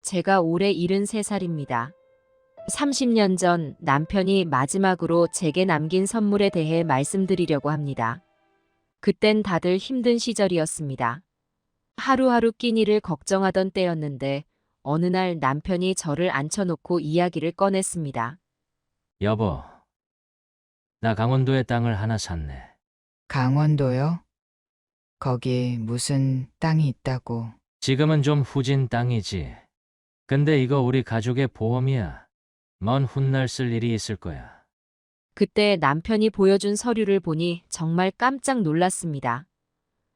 제가 올해 73살입니다. 30년 전 남편이 마지막으로 제게 남긴 선물에 대해 말씀드리려고 합니다. 그땐 다들 힘든 시절이었습니다. 하루하루 끼니를 걱정하던 때였는데 어느 날 남편이 저를 앉혀놓고 이야기를 꺼냈습니다. 여보, 나 강원도에 땅을 하나 샀네. 강원도요? 거기 무슨 땅이 있다고. 지금은 좀 후진 땅이지. 근데 이거 우리 가족의 보험이야. 먼 훗날 쓸 일이 있을 거야. 그때 남편이 보여준 서류를 보니 정말 깜짝 놀랐습니다.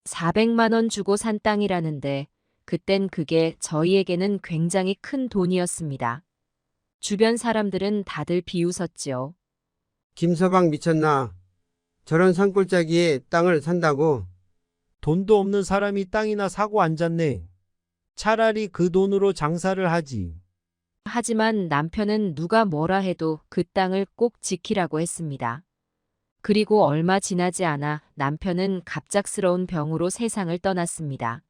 400만 원 주고 산 땅이라는데 그땐 그게 저희에게는 굉장히 큰 돈이었습니다. 주변 사람들은 다들 비웃었지요. 김서방 미쳤나? 저런 산골짜기에 땅을 산다고? 돈도 없는 사람이 땅이나 사고 앉았네. 차라리 그 돈으로 장사를 하지. 하지만 남편은 누가 뭐라 해도 그 땅을 꼭 지키라고 했습니다. 그리고 얼마 지나지 않아 남편은 갑작스러운 병으로 세상을 떠났습니다.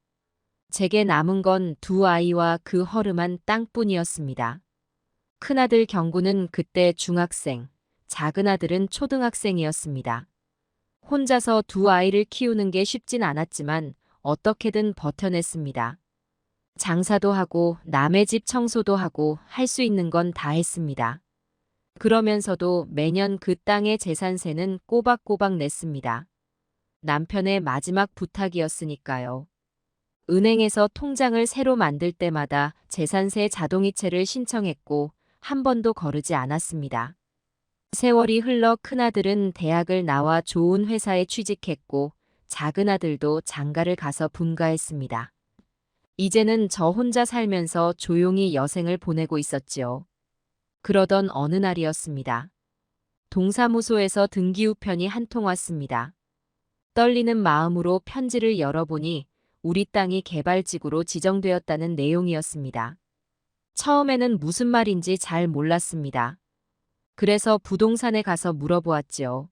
제게 남은 건 두 아이와 그 허름한 땅뿐이었습니다. 큰아들 경구는 그때 중학생, 작은 아들은 초등학생이었습니다. 혼자서 두 아이를 키우는 게 쉽진 않았지만 어떻게든 버텨냈습니다. 장사도 하고 남의 집 청소도 하고 할 수 있는 건 다 했습니다. 그러면서도 매년 그 땅의 재산세는 꼬박꼬박 냈습니다. 남편의 마지막 부탁이었으니까요. 은행에서 통장을 새로 만들 때마다 재산세 자동이체를 신청했고 한 번도 거르지 않았습니다. 세월이 흘러 큰아들은 대학을 나와 좋은 회사에 취직했고 작은 아들도 장가를 가서 분가했습니다. 이제는 저 혼자 살면서 조용히 여생을 보내고 있었지요. 그러던 어느 날이었습니다. 동사무소에서 등기우편이 한 통 왔습니다. 떨리는 마음으로 편지를 열어보니 우리 땅이 개발지구로 지정되었다는 내용이었습니다. 처음에는 무슨 말인지 잘 몰랐습니다. 그래서 부동산에 가서 물어보았지요.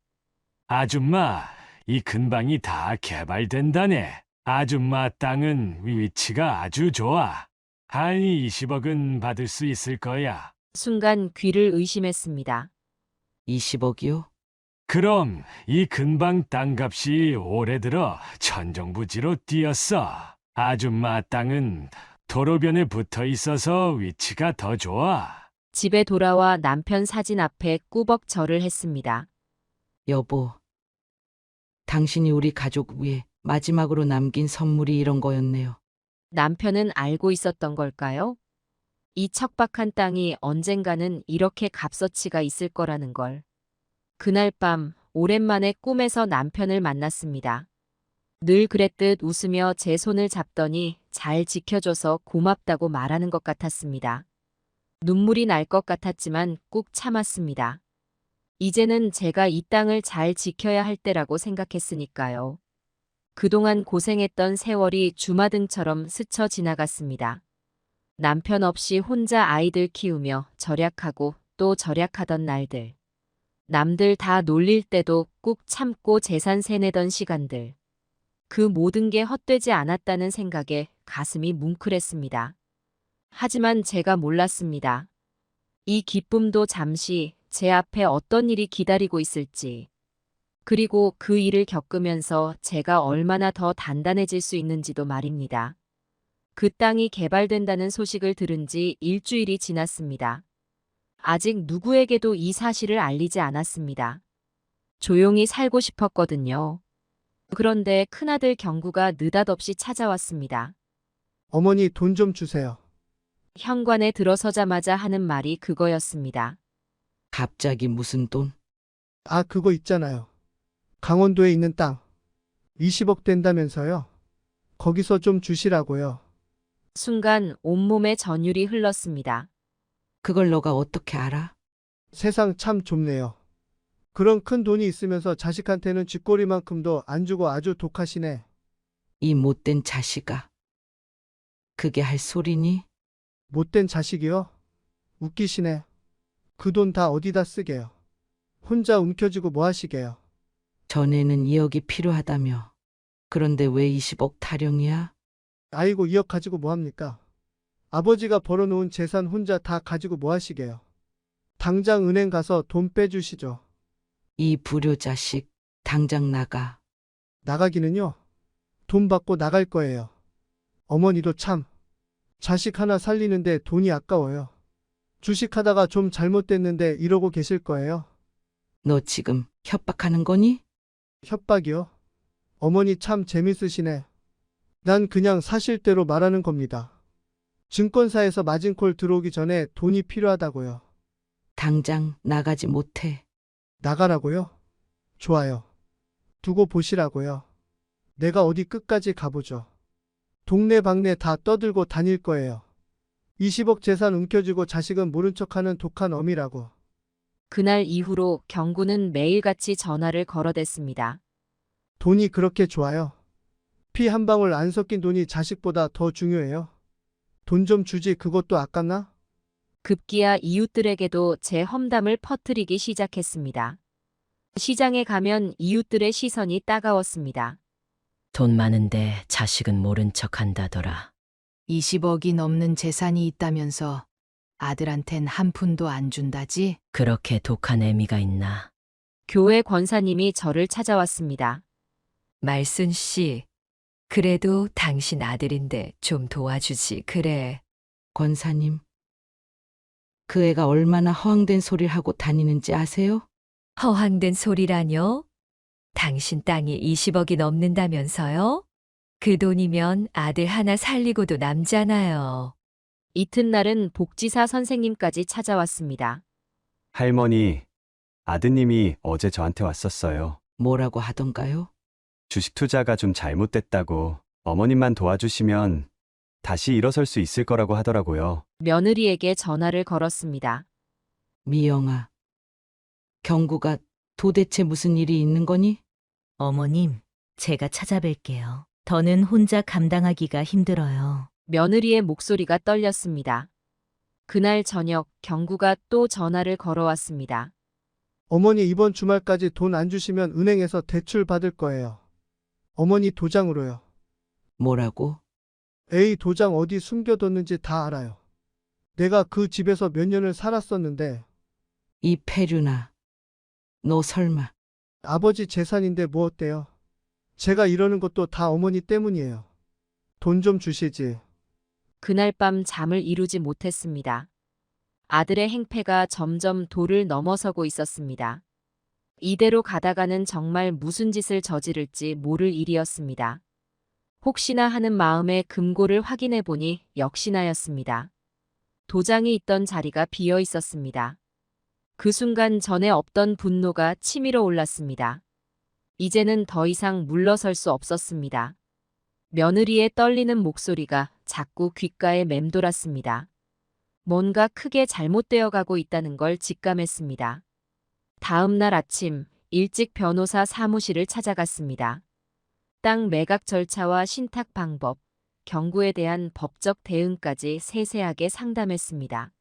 아줌마, 이 근방이 다 개발된다네. 아줌마 땅은 위치가 아주 좋아. 한 20억은 받을 수 있을 거야. 순간 귀를 의심했습니다. 20억이요? 그럼 이 근방 땅값이 올해 들어 천정부지로 뛰었어. 아줌마 땅은 도로변에 붙어 있어서 위치가 더 좋아. 집에 돌아와 남편 사진 앞에 꾸벅 절을 했습니다. 여보, 당신이 우리 가족 위에 마지막으로 남긴 선물이 이런 거였네요. 남편은 알고 있었던 걸까요? 이 척박한 땅이 언젠가는 이렇게 값어치가 있을 거라는 걸. 그날 밤 오랜만에 꿈에서 남편을 만났습니다. 늘 그랬듯 웃으며 제 손을 잡더니 잘 지켜줘서 고맙다고 말하는 것 같았습니다. 눈물이 날 것 같았지만 꾹 참았습니다. 이제는 제가 이 땅을 잘 지켜야 할 때라고 생각했으니까요. 그동안 고생했던 세월이 주마등처럼 스쳐 지나갔습니다. 남편 없이 혼자 아이들 키우며 절약하고 또 절약하던 날들. 남들 다 놀릴 때도 꾹 참고 재산세 내던 시간들. 그 모든 게 헛되지 않았다는 생각에 가슴이 뭉클했습니다. 하지만 제가 몰랐습니다. 이 기쁨도 잠시 제 앞에 어떤 일이 기다리고 있을지. 그리고 그 일을 겪으면서 제가 얼마나 더 단단해질 수 있는지도 말입니다. 그 땅이 개발된다는 소식을 들은 지 일주일이 지났습니다. 아직 누구에게도 이 사실을 알리지 않았습니다. 조용히 살고 싶었거든요. 그런데 큰아들 경구가 느닷없이 찾아왔습니다. 어머니 돈 좀 주세요. 현관에 들어서자마자 하는 말이 그거였습니다. 갑자기 무슨 돈? 아, 그거 있잖아요. 강원도에 있는 땅. 20억 된다면서요. 거기서 좀 주시라고요. 순간 온몸에 전율이 흘렀습니다. 그걸 너가 어떻게 알아? 세상 참 좁네요. 그런 큰 돈이 있으면서 자식한테는 쥐꼬리만큼도 안 주고 아주 독하시네. 이 못된 자식아. 그게 할 소리니? 못된 자식이요? 웃기시네. 그 돈 다 어디다 쓰게요? 혼자 움켜쥐고 뭐 하시게요? 전에는 2억이 필요하다며. 그런데 왜 20억 타령이야? 아이고 2억 가지고 뭐 합니까? 아버지가 벌어놓은 재산 혼자 다 가지고 뭐 하시게요? 당장 은행 가서 돈 빼주시죠. 이 불효자식, 당장 나가. 나가기는요? 돈 받고 나갈 거예요. 어머니도 참. 자식 하나 살리는데 돈이 아까워요. 주식하다가 좀 잘못됐는데 이러고 계실 거예요. 너 지금 협박하는 거니? 협박이요? 어머니 참 재밌으시네. 난 그냥 사실대로 말하는 겁니다. 증권사에서 마진콜 들어오기 전에 돈이 필요하다고요. 당장 나가지 못해. 나가라고요? 좋아요. 두고 보시라고요. 내가 어디 끝까지 가보죠. 동네방네 다 떠들고 다닐 거예요. 20억 재산 움켜쥐고 자식은 모른 척하는 독한 어미라고. 그날 이후로 경구는 매일같이 전화를 걸어댔습니다. 돈이 그렇게 좋아요. 피 한 방울 안 섞인 돈이 자식보다 더 중요해요. 돈 좀 주지 그것도 아깝나? 급기야 이웃들에게도 제 험담을 퍼뜨리기 시작했습니다. 시장에 가면 이웃들의 시선이 따가웠습니다. 돈 많은데 자식은 모른 척 한다더라. 20억이 넘는 재산이 있다면서 아들한텐 한 푼도 안 준다지? 그렇게 독한 애미가 있나? 교회 권사님이 저를 찾아왔습니다. 말순 씨, 그래도 당신 아들인데 좀 도와주지, 그래. 권사님. 그 애가 얼마나 허황된 소리를 하고 다니는지 아세요? 허황된 소리라뇨? 당신 땅이 20억이 넘는다면서요? 그 돈이면 아들 하나 살리고도 남잖아요. 이튿날은 복지사 선생님까지 찾아왔습니다. 할머니, 아드님이 어제 저한테 왔었어요. 뭐라고 하던가요? 주식 투자가 좀 잘못됐다고 어머님만 도와주시면 다시 일어설 수 있을 거라고 하더라고요. 며느리에게 전화를 걸었습니다. 미영아. 경구가 도대체 무슨 일이 있는 거니? 어머님, 제가 찾아뵐게요. 더는 혼자 감당하기가 힘들어요. 며느리의 목소리가 떨렸습니다. 그날 저녁 경구가 또 전화를 걸어왔습니다. 어머니 이번 주말까지 돈 안 주시면 은행에서 대출 받을 거예요. 어머니 도장으로요. 뭐라고? 에이 도장 어디 숨겨뒀는지 다 알아요. 내가 그 집에서 몇 년을 살았었는데 이 패류나. 너 설마. 아버지 재산인데 뭐 어때요? 제가 이러는 것도 다 어머니 때문이에요. 돈 좀 주시지. 그날 밤 잠을 이루지 못했습니다. 아들의 행패가 점점 도를 넘어서고 있었습니다. 이대로 가다가는 정말 무슨 짓을 저지를지 모를 일이었습니다. 혹시나 하는 마음에 금고를 확인해 보니 역시나였습니다. 도장이 있던 자리가 비어 있었습니다. 그 순간 전에 없던 분노가 치밀어 올랐습니다. 이제는 더 이상 물러설 수 없었습니다. 며느리의 떨리는 목소리가 자꾸 귓가에 맴돌았습니다. 뭔가 크게 잘못되어 가고 있다는 걸 직감했습니다. 다음 날 아침 일찍 변호사 사무실을 찾아갔습니다. 땅 매각 절차와 신탁 방법, 경구에 대한 법적 대응까지 세세하게 상담했습니다.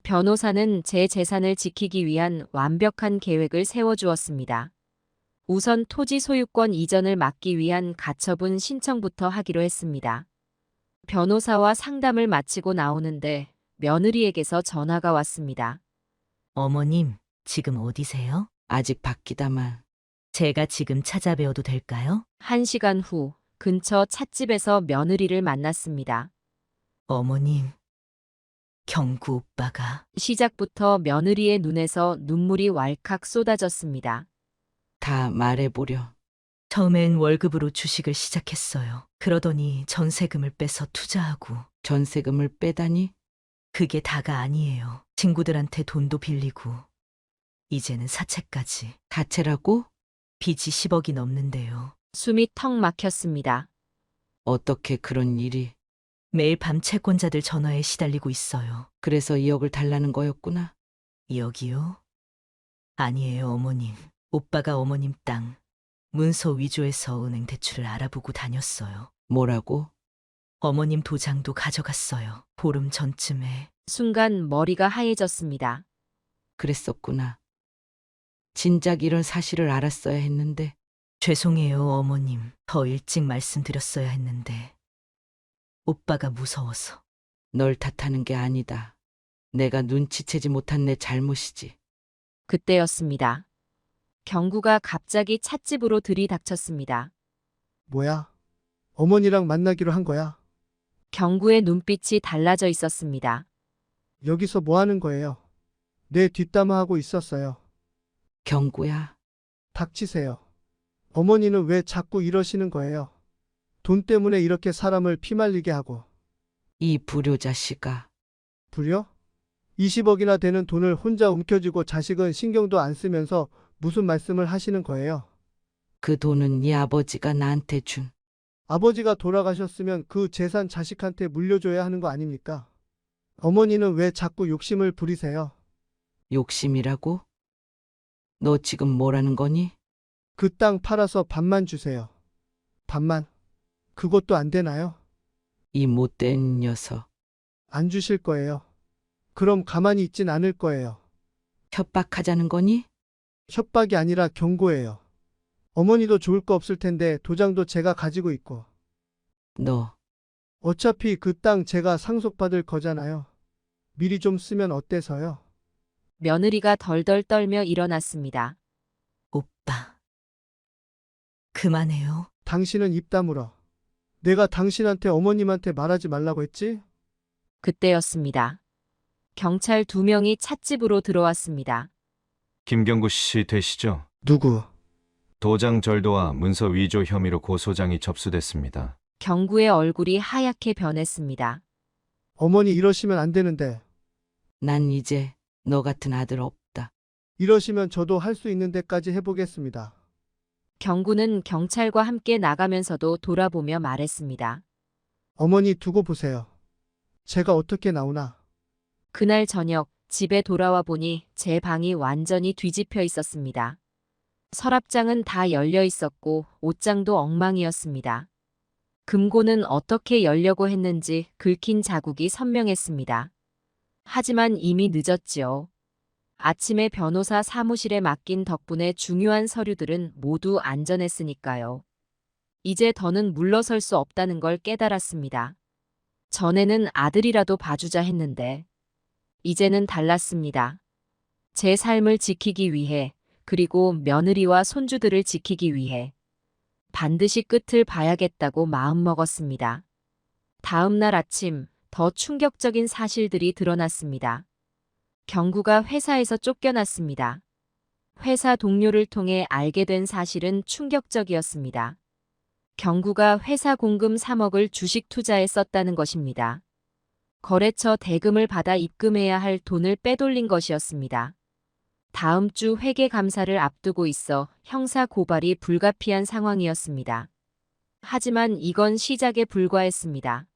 변호사는 제 재산을 지키기 위한 완벽한 계획을 세워주었습니다. 우선 토지 소유권 이전을 막기 위한 가처분 신청부터 하기로 했습니다. 변호사와 상담을 마치고 나오는데 며느리에게서 전화가 왔습니다. 어머님, 지금 어디세요? 아직 바뀌다만. 제가 지금 찾아뵈어도 될까요? 1시간 후 근처 찻집에서 며느리를 만났습니다. 어머님, 경구 오빠가 시작부터 며느리의 눈에서 눈물이 왈칵 쏟아졌습니다. 다 말해보려. 처음엔 월급으로 주식을 시작했어요. 그러더니 전세금을 빼서 투자하고 전세금을 빼다니? 그게 다가 아니에요. 친구들한테 돈도 빌리고 이제는 사채까지. 사채라고? 빚이 10억이 넘는데요. 숨이 턱 막혔습니다. 어떻게 그런 일이? 매일 밤 채권자들 전화에 시달리고 있어요. 그래서 2억을 달라는 거였구나. 2억이요? 아니에요, 어머님. 오빠가 어머님 땅 문서 위조해서 은행 대출을 알아보고 다녔어요. 뭐라고? 어머님 도장도 가져갔어요. 보름 전쯤에. 순간 머리가 하얘졌습니다. 그랬었구나. 진작 이런 사실을 알았어야 했는데. 죄송해요, 어머님. 더 일찍 말씀드렸어야 했는데. 오빠가 무서워서. 널 탓하는 게 아니다. 내가 눈치채지 못한 내 잘못이지. 그때였습니다. 경구가 갑자기 찻집으로 들이닥쳤습니다. 뭐야? 어머니랑 만나기로 한 거야? 경구의 눈빛이 달라져 있었습니다. 여기서 뭐 하는 거예요? 내 뒷담화하고 있었어요. 경구야, 닥치세요. 어머니는 왜 자꾸 이러시는 거예요? 돈 때문에 이렇게 사람을 피말리게 하고. 이 불효자식아. 불효? 20억이나 되는 돈을 혼자 움켜쥐고 자식은 신경도 안 쓰면서 무슨 말씀을 하시는 거예요? 그 돈은 네 아버지가 나한테 준. 아버지가 돌아가셨으면 그 재산 자식한테 물려줘야 하는 거 아닙니까? 어머니는 왜 자꾸 욕심을 부리세요? 욕심이라고? 너 지금 뭐라는 거니? 그 땅 팔아서 반만 주세요. 반만? 그것도 안 되나요? 이 못된 녀석. 안 주실 거예요. 그럼 가만히 있진 않을 거예요. 협박하자는 거니? 협박이 아니라 경고예요. 어머니도 좋을 거 없을 텐데 도장도 제가 가지고 있고. 너, 어차피 그 땅 제가 상속받을 거잖아요. 미리 좀 쓰면 어때서요? 며느리가 덜덜 떨며 일어났습니다. 오빠. 그만해요. 당신은 입 다물어. 내가 당신한테 어머님한테 말하지 말라고 했지? 그때였습니다. 경찰 2명이 찻집으로 들어왔습니다. 김경구 씨 되시죠? 누구? 도장 절도와 문서 위조 혐의로 고소장이 접수됐습니다. 경구의 얼굴이 하얗게 변했습니다. 어머니 이러시면 안 되는데. 난 이제 너 같은 아들 없다. 이러시면 저도 할 수 있는 데까지 해보겠습니다. 경구는 경찰과 함께 나가면서도 돌아보며 말했습니다. 어머니 두고 보세요. 제가 어떻게 나오나. 그날 저녁 집에 돌아와 보니 제 방이 완전히 뒤집혀 있었습니다. 서랍장은 다 열려 있었고 옷장도 엉망이었습니다. 금고는 어떻게 열려고 했는지 긁힌 자국이 선명했습니다. 하지만 이미 늦었지요. 아침에 변호사 사무실에 맡긴 덕분에 중요한 서류들은 모두 안전했으니까요. 이제 더는 물러설 수 없다는 걸 깨달았습니다. 전에는 아들이라도 봐주자 했는데 이제는 달랐습니다. 제 삶을 지키기 위해 그리고 며느리와 손주들을 지키기 위해 반드시 끝을 봐야겠다고 마음먹었습니다. 다음 날 아침 더 충격적인 사실들이 드러났습니다. 경구가 회사에서 쫓겨났습니다. 회사 동료를 통해 알게 된 사실은 충격적이었습니다. 경구가 회사 공금 3억을 주식 투자에 썼다는 것입니다. 거래처 대금을 받아 입금해야 할 돈을 빼돌린 것이었습니다. 다음 주 회계 감사를 앞두고 있어 형사 고발이 불가피한 상황이었습니다. 하지만 이건 시작에 불과했습니다.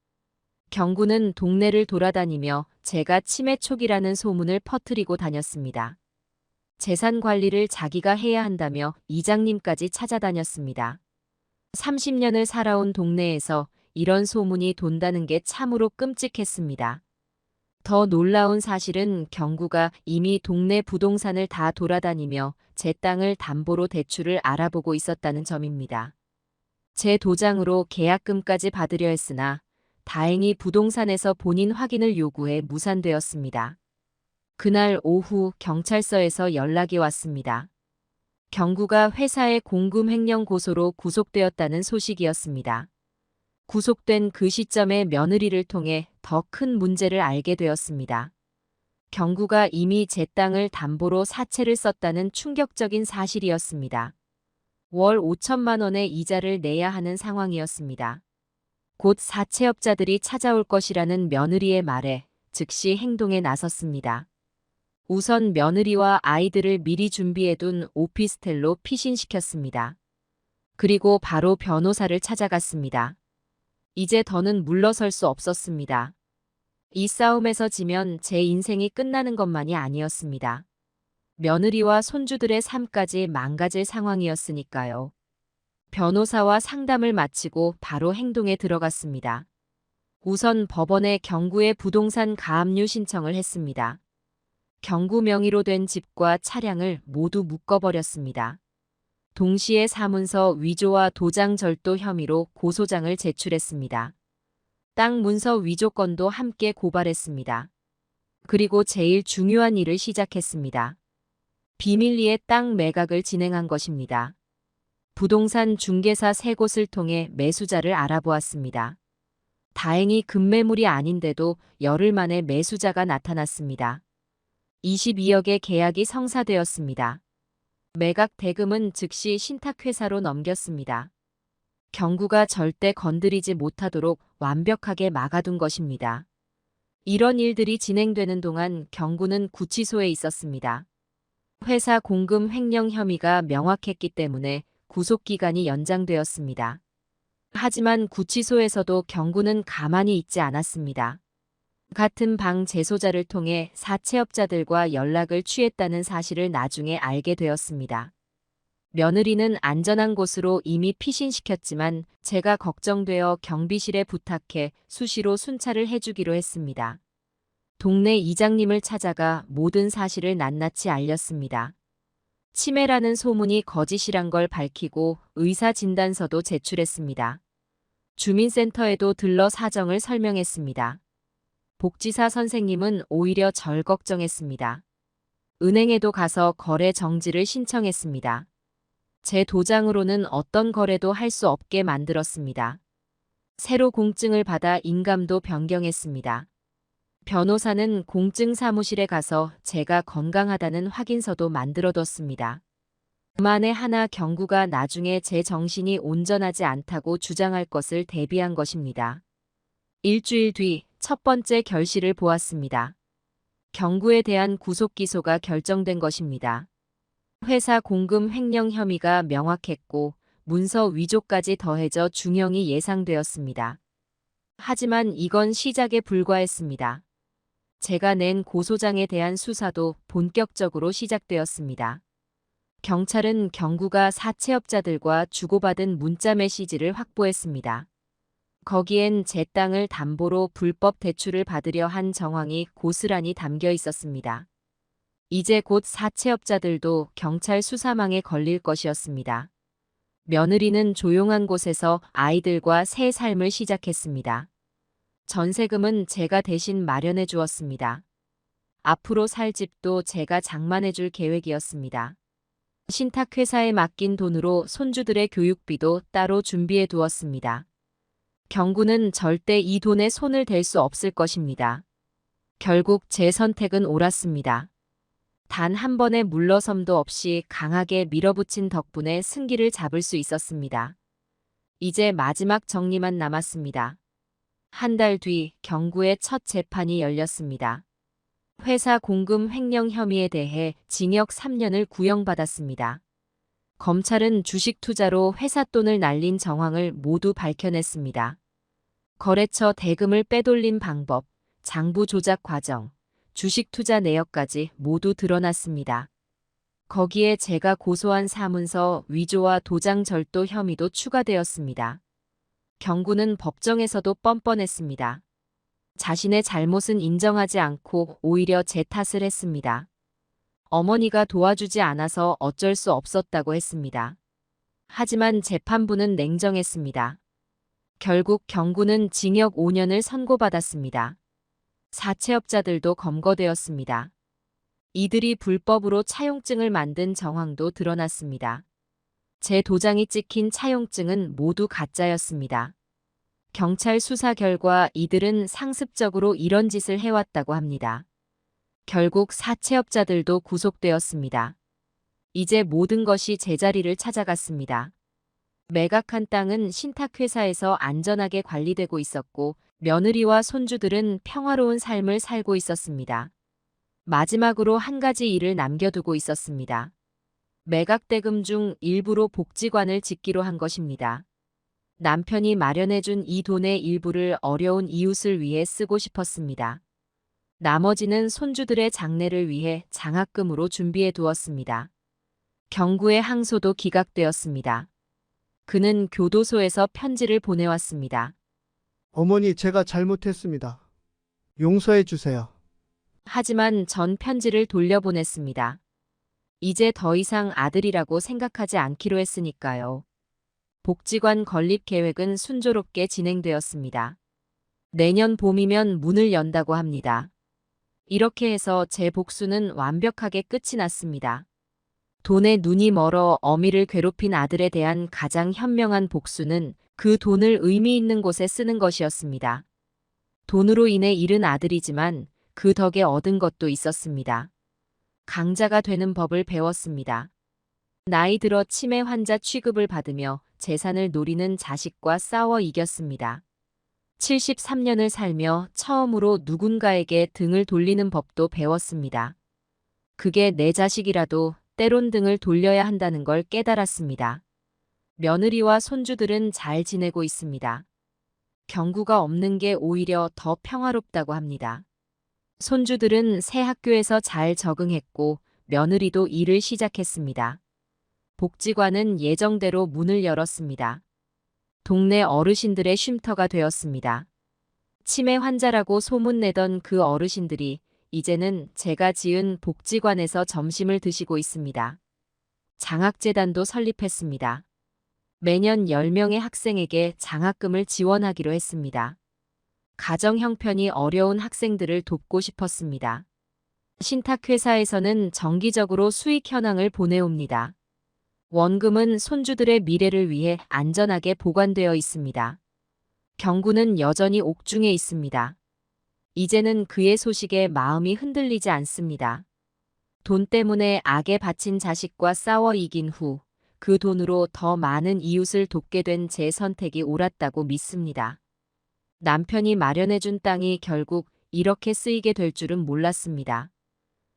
경구는 동네를 돌아다니며 제가 치매 초기라는 소문을 퍼뜨리고 다녔습니다. 재산 관리를 자기가 해야 한다며 이장님까지 찾아다녔습니다. 30년을 살아온 동네에서 이런 소문이 돈다는 게 참으로 끔찍했습니다. 더 놀라운 사실은 경구가 이미 동네 부동산을 다 돌아다니며 제 땅을 담보로 대출을 알아보고 있었다는 점입니다. 제 도장으로 계약금까지 받으려 했으나 다행히 부동산에서 본인 확인을 요구해 무산되었습니다. 그날 오후 경찰서에서 연락이 왔습니다. 경구가 회사의 공금 횡령 고소로 구속되었다는 소식이었습니다. 구속된 그 시점에 며느리를 통해 더 큰 문제를 알게 되었습니다. 경구가 이미 제 땅을 담보로 사채를 썼다는 충격적인 사실이었습니다. 월 5천만 원의 이자를 내야 하는 상황이었습니다. 곧 사채업자들이 찾아올 것이라는 며느리의 말에 즉시 행동에 나섰습니다. 우선 며느리와 아이들을 미리 준비해둔 오피스텔로 피신시켰습니다. 그리고 바로 변호사를 찾아갔습니다. 이제 더는 물러설 수 없었습니다. 이 싸움에서 지면 제 인생이 끝나는 것만이 아니었습니다. 며느리와 손주들의 삶까지 망가질 상황이었으니까요. 변호사와 상담을 마치고 바로 행동에 들어갔습니다. 우선 법원에 경구의 부동산 가압류 신청을 했습니다. 경구 명의로 된 집과 차량을 모두 묶어버렸습니다. 동시에 사문서 위조와 도장 절도 혐의로 고소장을 제출했습니다. 땅 문서 위조 건도 함께 고발했습니다. 그리고 제일 중요한 일을 시작했습니다. 비밀리에 땅 매각을 진행한 것입니다. 부동산 중개사 3곳을 통해 매수자를 알아보았습니다. 다행히 급매물이 아닌데도 열흘 만에 매수자가 나타났습니다. 22억의 계약이 성사되었습니다. 매각 대금은 즉시 신탁회사로 넘겼습니다. 경구가 절대 건드리지 못하도록 완벽하게 막아둔 것입니다. 이런 일들이 진행되는 동안 경구는 구치소에 있었습니다. 회사 공금 횡령 혐의가 명확했기 때문에 구속기간이 연장되었습니다. 하지만 구치소에서도 경구는 가만히 있지 않았습니다. 같은 방 재소자를 통해 사채업자들과 연락을 취했다는 사실을 나중에 알게 되었습니다. 며느리는 안전한 곳으로 이미 피신시켰지만 제가 걱정되어 경비실에 부탁해 수시로 순찰을 해주기로 했습니다. 동네 이장님을 찾아가 모든 사실을 낱낱이 알렸습니다. 치매라는 소문이 거짓이란 걸 밝히고 의사 진단서도 제출했습니다. 주민센터에도 들러 사정을 설명했습니다. 복지사 선생님은 오히려 절 걱정했습니다. 은행에도 가서 거래 정지를 신청했습니다. 제 도장으로는 어떤 거래도 할 수 없게 만들었습니다. 새로 공증을 받아 인감도 변경했습니다. 변호사는 공증 사무실에 가서 제가 건강하다는 확인서도 만들어뒀습니다. 만에 하나 경구가 나중에 제 정신이 온전하지 않다고 주장할 것을 대비한 것입니다. 일주일 뒤 첫 번째 결실을 보았습니다. 경구에 대한 구속기소가 결정된 것입니다. 회사 공금 횡령 혐의가 명확했고 문서 위조까지 더해져 중형이 예상되었습니다. 하지만 이건 시작에 불과했습니다. 제가 낸 고소장에 대한 수사도 본격적으로 시작되었습니다. 경찰은 경구가 사채업자들과 주고받은 문자 메시지를 확보했습니다. 거기엔 제 땅을 담보로 불법 대출을 받으려 한 정황이 고스란히 담겨 있었습니다. 이제 곧 사채업자들도 경찰 수사망에 걸릴 것이었습니다. 며느리는 조용한 곳에서 아이들과 새 삶을 시작했습니다. 전세금은 제가 대신 마련해 주었습니다. 앞으로 살 집도 제가 장만해 줄 계획이었습니다. 신탁회사에 맡긴 돈으로 손주들의 교육비도 따로 준비해 두었습니다. 경구는 절대 이 돈에 손을 댈 수 없을 것입니다. 결국 제 선택은 옳았습니다. 단 한 번의 물러섬도 없이 강하게 밀어붙인 덕분에 승기를 잡을 수 있었습니다. 이제 마지막 정리만 남았습니다. 한 달 뒤 경구의 첫 재판이 열렸습니다. 회사 공금 횡령 혐의에 대해 징역 3년을 구형받았습니다. 검찰은 주식 투자로 회사 돈을 날린 정황을 모두 밝혀냈습니다. 거래처 대금을 빼돌린 방법, 장부 조작 과정, 주식 투자 내역까지 모두 드러났습니다. 거기에 제가 고소한 사문서 위조와 도장 절도 혐의도 추가되었습니다. 경구는 법정에서도 뻔뻔했습니다. 자신의 잘못은 인정하지 않고 오히려 제 탓을 했습니다. 어머니가 도와주지 않아서 어쩔 수 없었다고 했습니다. 하지만 재판부는 냉정했습니다. 결국 경구는 징역 5년을 선고받았습니다. 사채업자들도 검거되었습니다. 이들이 불법으로 차용증을 만든 정황도 드러났습니다. 제 도장이 찍힌 차용증은 모두 가짜였습니다. 경찰 수사 결과 이들은 상습적으로 이런 짓을 해왔다고 합니다. 결국 사채업자들도 구속되었습니다. 이제 모든 것이 제자리를 찾아갔습니다. 매각한 땅은 신탁회사에서 안전하게 관리되고 있었고 며느리와 손주들은 평화로운 삶을 살고 있었습니다. 마지막으로 한 가지 일을 남겨두고 있었습니다. 매각대금 중 일부로 복지관을 짓기로 한 것입니다. 남편이 마련해준 이 돈의 일부를 어려운 이웃을 위해 쓰고 싶었습니다. 나머지는 손주들의 장례를 위해 장학금으로 준비해 두었습니다. 경구의 항소도 기각되었습니다. 그는 교도소에서 편지를 보내왔습니다. 어머니, 제가 잘못했습니다. 용서해 주세요. 하지만 전 편지를 돌려보냈습니다. 이제 더 이상 아들이라고 생각하지 않기로 했으니까요. 복지관 건립 계획은 순조롭게 진행되었습니다. 내년 봄이면 문을 연다고 합니다. 이렇게 해서 제 복수는 완벽하게 끝이 났습니다. 돈에 눈이 멀어 어미를 괴롭힌 아들에 대한 가장 현명한 복수는 그 돈을 의미 있는 곳에 쓰는 것이었습니다. 돈으로 인해 잃은 아들이지만 그 덕에 얻은 것도 있었습니다. 강자가 되는 법을 배웠습니다. 나이 들어 치매 환자 취급을 받으며 재산을 노리는 자식과 싸워 이겼습니다. 73년을 살며 처음으로 누군가에게 등을 돌리는 법도 배웠습니다. 그게 내 자식이라도 때론 등을 돌려야 한다는 걸 깨달았습니다. 며느리와 손주들은 잘 지내고 있습니다. 경구가 없는 게 오히려 더 평화롭다고 합니다. 손주들은 새 학교에서 잘 적응했고 며느리도 일을 시작했습니다. 복지관은 예정대로 문을 열었습니다. 동네 어르신들의 쉼터가 되었습니다. 치매 환자라고 소문내던 그 어르신들이 이제는 제가 지은 복지관에서 점심을 드시고 있습니다. 장학재단도 설립했습니다. 매년 10명의 학생에게 장학금을 지원하기로 했습니다. 가정 형편이 어려운 학생들을 돕고 싶었습니다. 신탁회사에서는 정기적으로 수익 현황을 보내옵니다. 원금은 손주들의 미래를 위해 안전하게 보관되어 있습니다. 경구는 여전히 옥중에 있습니다. 이제는 그의 소식에 마음이 흔들리지 않습니다. 돈 때문에 악에 바친 자식과 싸워 이긴 후 그 돈으로 더 많은 이웃을 돕게 된 제 선택이 옳았다고 믿습니다. 남편이 마련해준 땅이 결국 이렇게 쓰이게 될 줄은 몰랐습니다.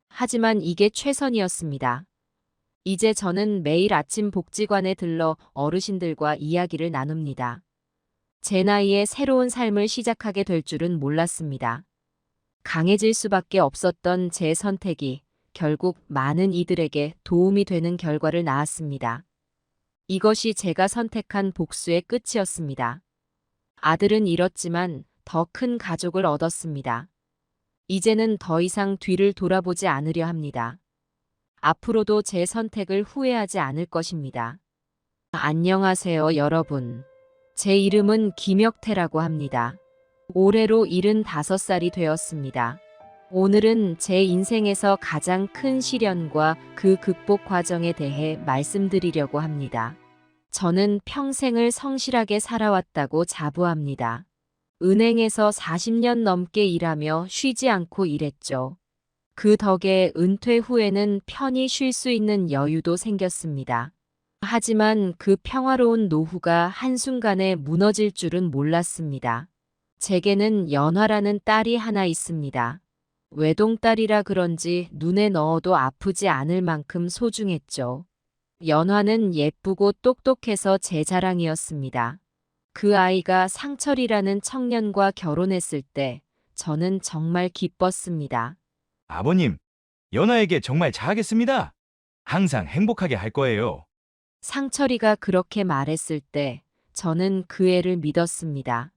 하지만 이게 최선이었습니다. 이제 저는 매일 아침 복지관에 들러 어르신들과 이야기를 나눕니다. 제 나이에 새로운 삶을 시작하게 될 줄은 몰랐습니다. 강해질 수밖에 없었던 제 선택이 결국 많은 이들에게 도움이 되는 결과를 낳았습니다. 이것이 제가 선택한 복수의 끝이었습니다. 아들은 잃었지만 더 큰 가족을 얻었습니다. 이제는 더 이상 뒤를 돌아보지 않으려 합니다. 앞으로도 제 선택을 후회하지 않을 것입니다. 안녕하세요, 여러분. 제 이름은 김혁태라고 합니다. 올해로 75살이 되었습니다. 오늘은 제 인생에서 가장 큰 시련과 그 극복 과정에 대해 말씀드리려고 합니다. 저는 평생을 성실하게 살아왔다고 자부합니다. 은행에서 40년 넘게 일하며 쉬지 않고 일했죠. 그 덕에 은퇴 후에는 편히 쉴 수 있는 여유도 생겼습니다. 하지만 그 평화로운 노후가 한순간에 무너질 줄은 몰랐습니다. 제게는 연화라는 딸이 하나 있습니다. 외동딸이라 그런지 눈에 넣어도 아프지 않을 만큼 소중했죠. 연화는 예쁘고 똑똑해서 제 자랑이었습니다. 그 아이가 상철이라는 청년과 결혼했을 때 저는 정말 기뻤습니다. 아버님, 연아에게 정말 잘하겠습니다. 항상 행복하게 할 거예요. 상철이가 그렇게 말했을 때 저는 그 애를 믿었습니다.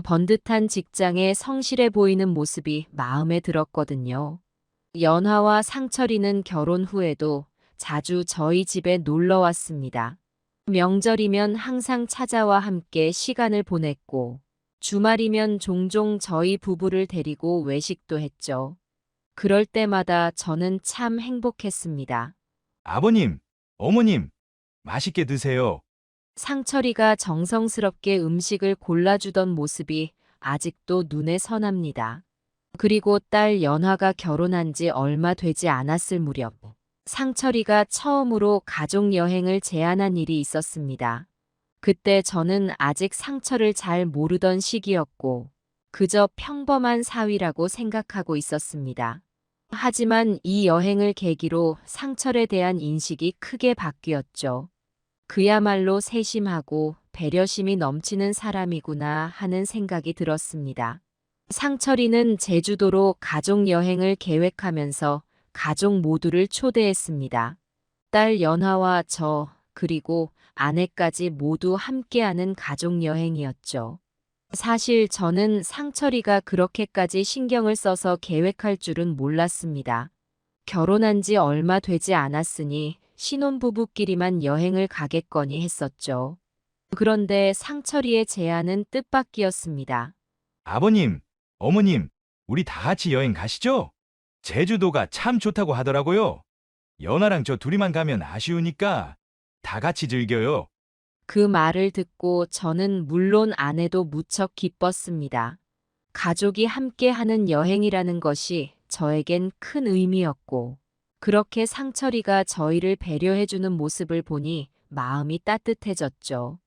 번듯한 직장에 성실해 보이는 모습이 마음에 들었거든요. 연화와 상철이는 결혼 후에도 자주 저희 집에 놀러 왔습니다. 명절이면 항상 찾아와 함께 시간을 보냈고, 주말이면 종종 저희 부부를 데리고 외식도 했죠. 그럴 때마다 저는 참 행복했습니다. 아버님, 어머님, 맛있게 드세요. 상철이가 정성스럽게 음식을 골라주던 모습이 아직도 눈에 선합니다. 그리고 딸 연화가 결혼한 지 얼마 되지 않았을 무렵, 상철이가 처음으로 가족 여행을 제안한 일이 있었습니다. 그때 저는 아직 상철을 잘 모르던 시기였고, 그저 평범한 사위라고 생각하고 있었습니다. 하지만 이 여행을 계기로 상철에 대한 인식이 크게 바뀌었죠. 그야말로 세심하고 배려심이 넘치는 사람이구나 하는 생각이 들었습니다. 상철이는 제주도로 가족 여행을 계획하면서 가족 모두를 초대했습니다. 딸 연화와 저, 그리고 아내까지 모두 함께하는 가족 여행이었죠. 사실 저는 상철이가 그렇게까지 신경을 써서 계획할 줄은 몰랐습니다. 결혼한 지 얼마 되지 않았으니 신혼부부끼리만 여행을 가겠거니 했었죠. 그런데 상철이의 제안은 뜻밖이었습니다. 아버님, 어머님, 우리 다 같이 여행 가시죠? 제주도가 참 좋다고 하더라고요. 연아랑 저 둘이만 가면 아쉬우니까 다 같이 즐겨요. 그 말을 듣고 저는 물론 아내도 무척 기뻤습니다. 가족이 함께 하는 여행이라는 것이 저에겐 큰 의미였고, 그렇게 상철이가 저희를 배려해주는 모습을 보니 마음이 따뜻해졌죠.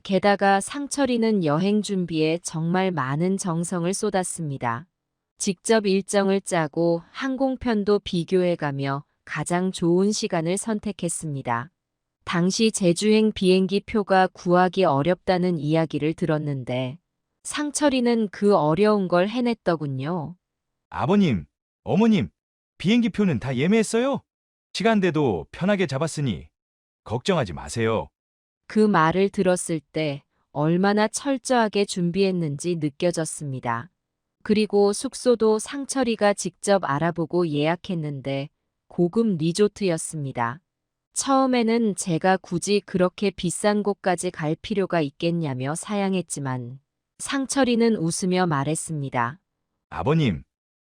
게다가 상철이는 여행 준비에 정말 많은 정성을 쏟았습니다. 직접 일정을 짜고 항공편도 비교해가며 가장 좋은 시간을 선택했습니다. 당시 제주행 비행기 표가 구하기 어렵다는 이야기를 들었는데 상철이는 그 어려운 걸 해냈더군요. 아버님, 어머님, 비행기 표는 다 예매했어요? 시간대도 편하게 잡았으니 걱정하지 마세요. 그 말을 들었을 때 얼마나 철저하게 준비했는지 느껴졌습니다. 그리고 숙소도 상철이가 직접 알아보고 예약했는데 고급 리조트였습니다. 처음에는 제가 굳이 그렇게 비싼 곳까지 갈 필요가 있겠냐며 사양했지만 상철이는 웃으며 말했습니다. 아버님,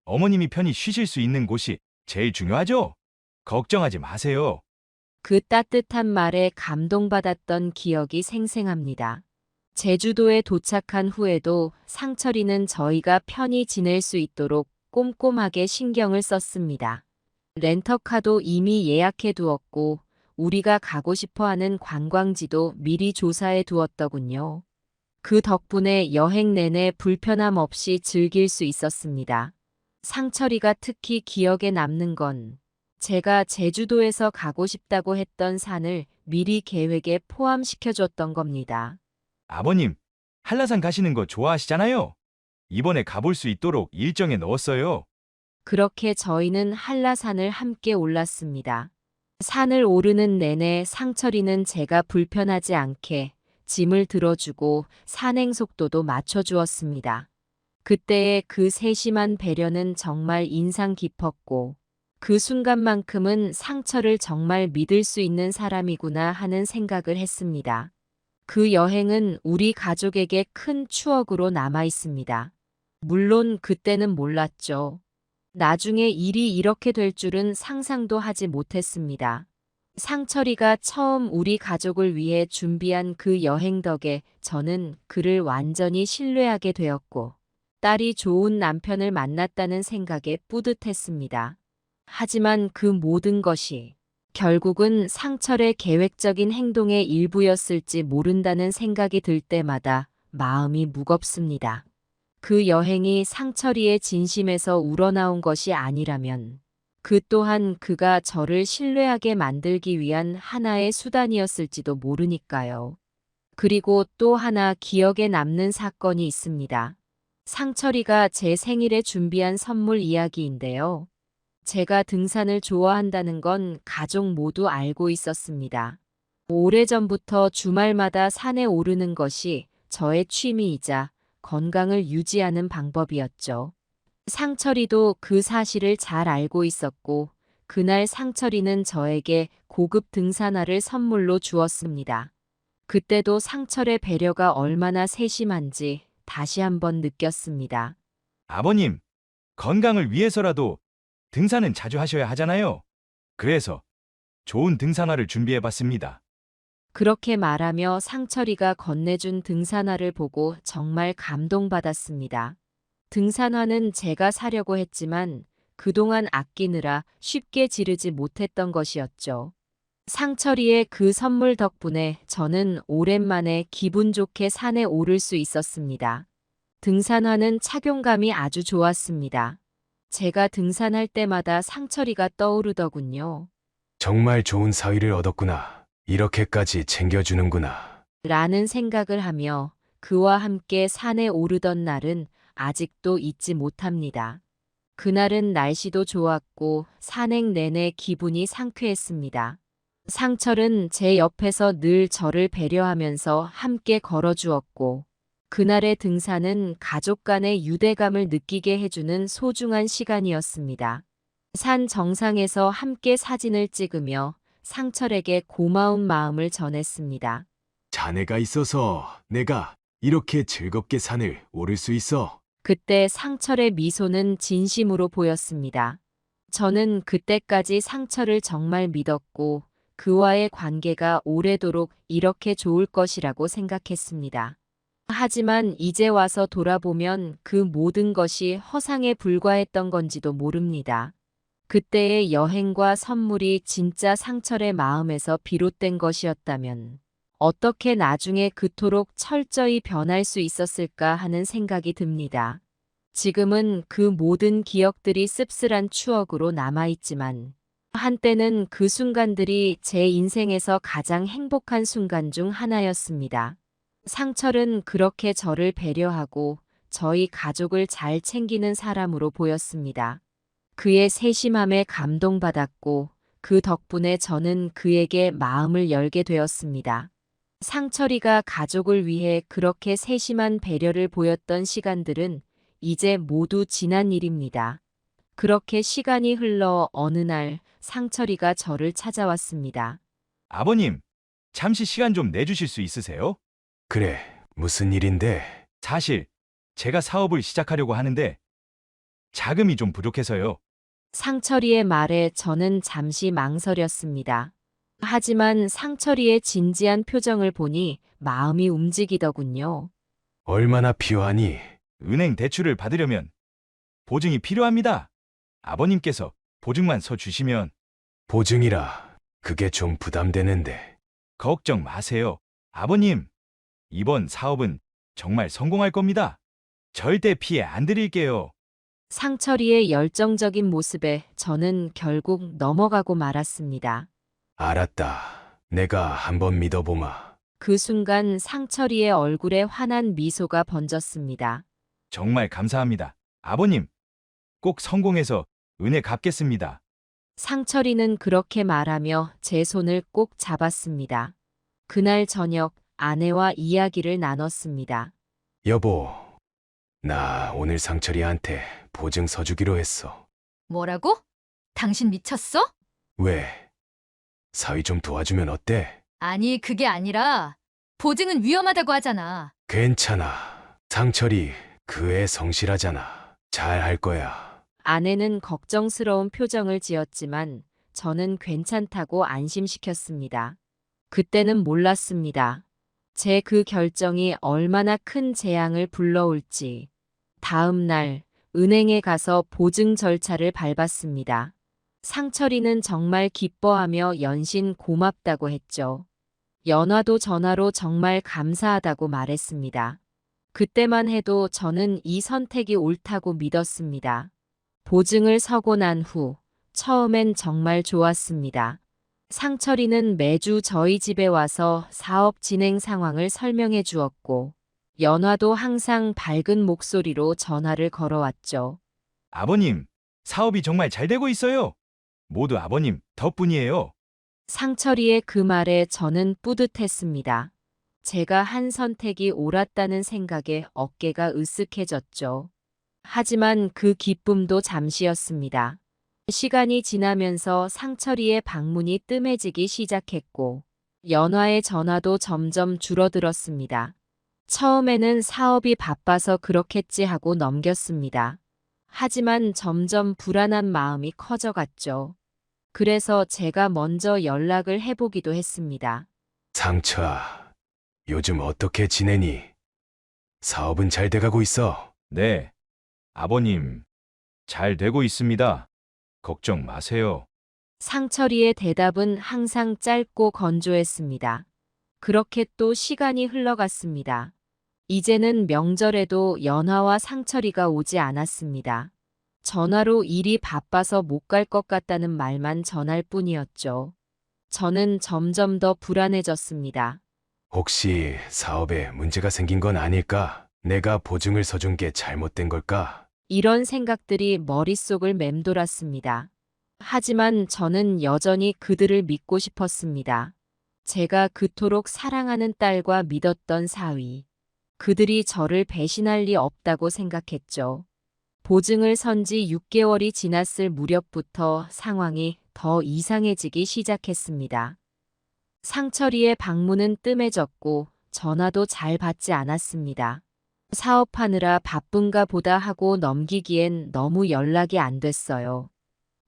어머님이 편히 쉬실 수 있는 곳이 제일 중요하죠? 걱정하지 마세요. 그 따뜻한 말에 감동받았던 기억이 생생합니다. 제주도에 도착한 후에도 상철이는 저희가 편히 지낼 수 있도록 꼼꼼하게 신경을 썼습니다. 렌터카도 이미 예약해 두었고 우리가 가고 싶어하는 관광지도 미리 조사해 두었더군요. 그 덕분에 여행 내내 불편함 없이 즐길 수 있었습니다. 상철이가 특히 기억에 남는 건 제가 제주도에서 가고 싶다고 했던 산을 미리 계획에 포함시켜줬던 겁니다. 아버님, 한라산 가시는 거 좋아하시잖아요. 이번에 가볼 수 있도록 일정에 넣었어요. 그렇게 저희는 한라산을 함께 올랐습니다. 산을 오르는 내내 상철이는 제가 불편하지 않게 짐을 들어주고 산행 속도도 맞춰주었습니다. 그때의 그 세심한 배려는 정말 인상 깊었고 그 순간만큼은 상철을 정말 믿을 수 있는 사람이구나 하는 생각을 했습니다. 그 여행은 우리 가족에게 큰 추억으로 남아 있습니다. 물론 그때는 몰랐죠. 나중에 일이 이렇게 될 줄은 상상도 하지 못했습니다. 상철이가 처음 우리 가족을 위해 준비한 그 여행 덕에 저는 그를 완전히 신뢰하게 되었고 딸이 좋은 남편을 만났다는 생각에 뿌듯했습니다. 하지만 그 모든 것이 결국은 상철의 계획적인 행동의 일부였을지 모른다는 생각이 들 때마다 마음이 무겁습니다. 그 여행이 상철이의 진심에서 우러나온 것이 아니라면 그 또한 그가 저를 신뢰하게 만들기 위한 하나의 수단이었을지도 모르니까요. 그리고 또 하나 기억에 남는 사건이 있습니다. 상철이가 제 생일에 준비한 선물 이야기인데요. 제가 등산을 좋아한다는 건 가족 모두 알고 있었습니다. 오래전부터 주말마다 산에 오르는 것이 저의 취미이자 건강을 유지하는 방법이었죠. 상철이도 그 사실을 잘 알고 있었고 그날 상철이는 저에게 고급 등산화를 선물로 주었습니다. 그때도 상철의 배려가 얼마나 세심한지 다시 한번 느꼈습니다. 아버님, 건강을 위해서라도 등산은 자주 하셔야 하잖아요. 그래서 좋은 등산화를 준비해봤습니다. 그렇게 말하며 상철이가 건네준 등산화를 보고 정말 감동받았습니다. 등산화는 제가 사려고 했지만 그동안 아끼느라 쉽게 지르지 못했던 것이었죠. 상철이의 그 선물 덕분에 저는 오랜만에 기분 좋게 산에 오를 수 있었습니다. 등산화는 착용감이 아주 좋았습니다. 제가 등산할 때마다 상철이가 떠오르더군요. 정말 좋은 사위를 얻었구나. 이렇게까지 챙겨주는구나. 라는 생각을 하며 그와 함께 산에 오르던 날은 아직도 잊지 못합니다. 그날은 날씨도 좋았고 산행 내내 기분이 상쾌했습니다. 상철은 제 옆에서 늘 저를 배려하면서 함께 걸어주었고 그날의 등산은 가족 간의 유대감을 느끼게 해주는 소중한 시간이었습니다. 산 정상에서 함께 사진을 찍으며 상철에게 고마운 마음을 전했습니다. 자네가 있어서 내가 이렇게 즐겁게 산을 오를 수 있어. 그때 상철의 미소는 진심으로 보였습니다. 저는 그때까지 상철을 정말 믿었고 그와의 관계가 오래도록 이렇게 좋을 것이라고 생각했습니다. 하지만 이제 와서 돌아보면 그 모든 것이 허상에 불과했던 건지도 모릅니다. 그때의 여행과 선물이 진짜 상철의 마음에서 비롯된 것이었다면 어떻게 나중에 그토록 철저히 변할 수 있었을까 하는 생각이 듭니다. 지금은 그 모든 기억들이 씁쓸한 추억으로 남아있지만 한때는 그 순간들이 제 인생에서 가장 행복한 순간 중 하나였습니다. 상철은 그렇게 저를 배려하고 저희 가족을 잘 챙기는 사람으로 보였습니다. 그의 세심함에 감동받았고 그 덕분에 저는 그에게 마음을 열게 되었습니다. 상철이가 가족을 위해 그렇게 세심한 배려를 보였던 시간들은 이제 모두 지난 일입니다. 그렇게 시간이 흘러 어느 날 상철이가 저를 찾아왔습니다. 아버님, 잠시 시간 좀 내주실 수 있으세요? 그래, 무슨 일인데? 사실 제가 사업을 시작하려고 하는데 자금이 좀 부족해서요. 상철이의 말에 저는 잠시 망설였습니다. 하지만 상철이의 진지한 표정을 보니 마음이 움직이더군요. 얼마나 필요하니? 은행 대출을 받으려면 보증이 필요합니다. 아버님께서 보증만 서주시면. 보증이라. 그게 좀 부담되는데. 걱정 마세요. 아버님, 이번 사업은 정말 성공할 겁니다. 절대 피해 안 드릴게요. 상철이의 열정적인 모습에 저는 결국 넘어가고 말았습니다. 알았다. 내가 한번 믿어보마. 그 순간 상철이의 얼굴에 환한 미소가 번졌습니다. 정말 감사합니다. 아버님, 꼭 성공해서 은혜 갚겠습니다. 상철이는 그렇게 말하며 제 손을 꼭 잡았습니다. 그날 저녁 아내와 이야기를 나눴습니다. 여보, 나 오늘 상철이한테 보증 서주기로 했어. 뭐라고? 당신 미쳤어? 왜? 사위 좀 도와주면 어때? 아니, 그게 아니라 보증은 위험하다고 하잖아. 괜찮아. 상철이 그 애 성실하잖아. 잘 할 거야. 아내는 걱정스러운 표정을 지었지만 저는 괜찮다고 안심시켰습니다. 그때는 몰랐습니다. 제 그 결정이 얼마나 큰 재앙을 불러올지. 다음 날 은행에 가서 보증 절차를 밟았습니다. 상철이는 정말 기뻐하며 연신 고맙다고 했죠. 연화도 전화로 정말 감사하다고 말했습니다. 그때만 해도 저는 이 선택이 옳다고 믿었습니다. 보증을 서고 난 후 처음엔 정말 좋았습니다. 상철이는 매주 저희 집에 와서 사업 진행 상황을 설명해 주었고 연화도 항상 밝은 목소리로 전화를 걸어왔죠. 아버님, 사업이 정말 잘 되고 있어요. 모두 아버님 덕분이에요. 상철이의 그 말에 저는 뿌듯했습니다. 제가 한 선택이 옳았다는 생각에 어깨가 으쓱해졌죠. 하지만 그 기쁨도 잠시였습니다. 시간이 지나면서 상철이의 방문이 뜸해지기 시작했고 연화의 전화도 점점 줄어들었습니다. 처음에는 사업이 바빠서 그렇겠지 하고 넘겼습니다. 하지만 점점 불안한 마음이 커져갔죠. 그래서 제가 먼저 연락을 해보기도 했습니다. 상철아, 요즘 어떻게 지내니? 사업은 잘 돼가고 있어? 네, 아버님, 잘 되고 있습니다. 걱정 마세요. 상철이의 대답은 항상 짧고 건조했습니다. 그렇게 또 시간이 흘러갔습니다. 이제는 명절에도 연화와 상철이가 오지 않았습니다. 전화로 일이 바빠서 못 갈 것 같다는 말만 전할 뿐이었죠. 저는 점점 더 불안해졌습니다. 혹시 사업에 문제가 생긴 건 아닐까? 내가 보증을 서준 게 잘못된 걸까? 이런 생각들이 머릿속을 맴돌았습니다. 하지만 저는 여전히 그들을 믿고 싶었습니다. 제가 그토록 사랑하는 딸과 믿었던 사위. 그들이 저를 배신할 리 없다고 생각했죠. 보증을 선 지 6개월이 지났을 무렵부터 상황이 더 이상해지기 시작했습니다. 상철이의 방문은 뜸해졌고 전화도 잘 받지 않았습니다. 사업하느라 바쁜가 보다 하고 넘기기엔 너무 연락이 안 됐어요.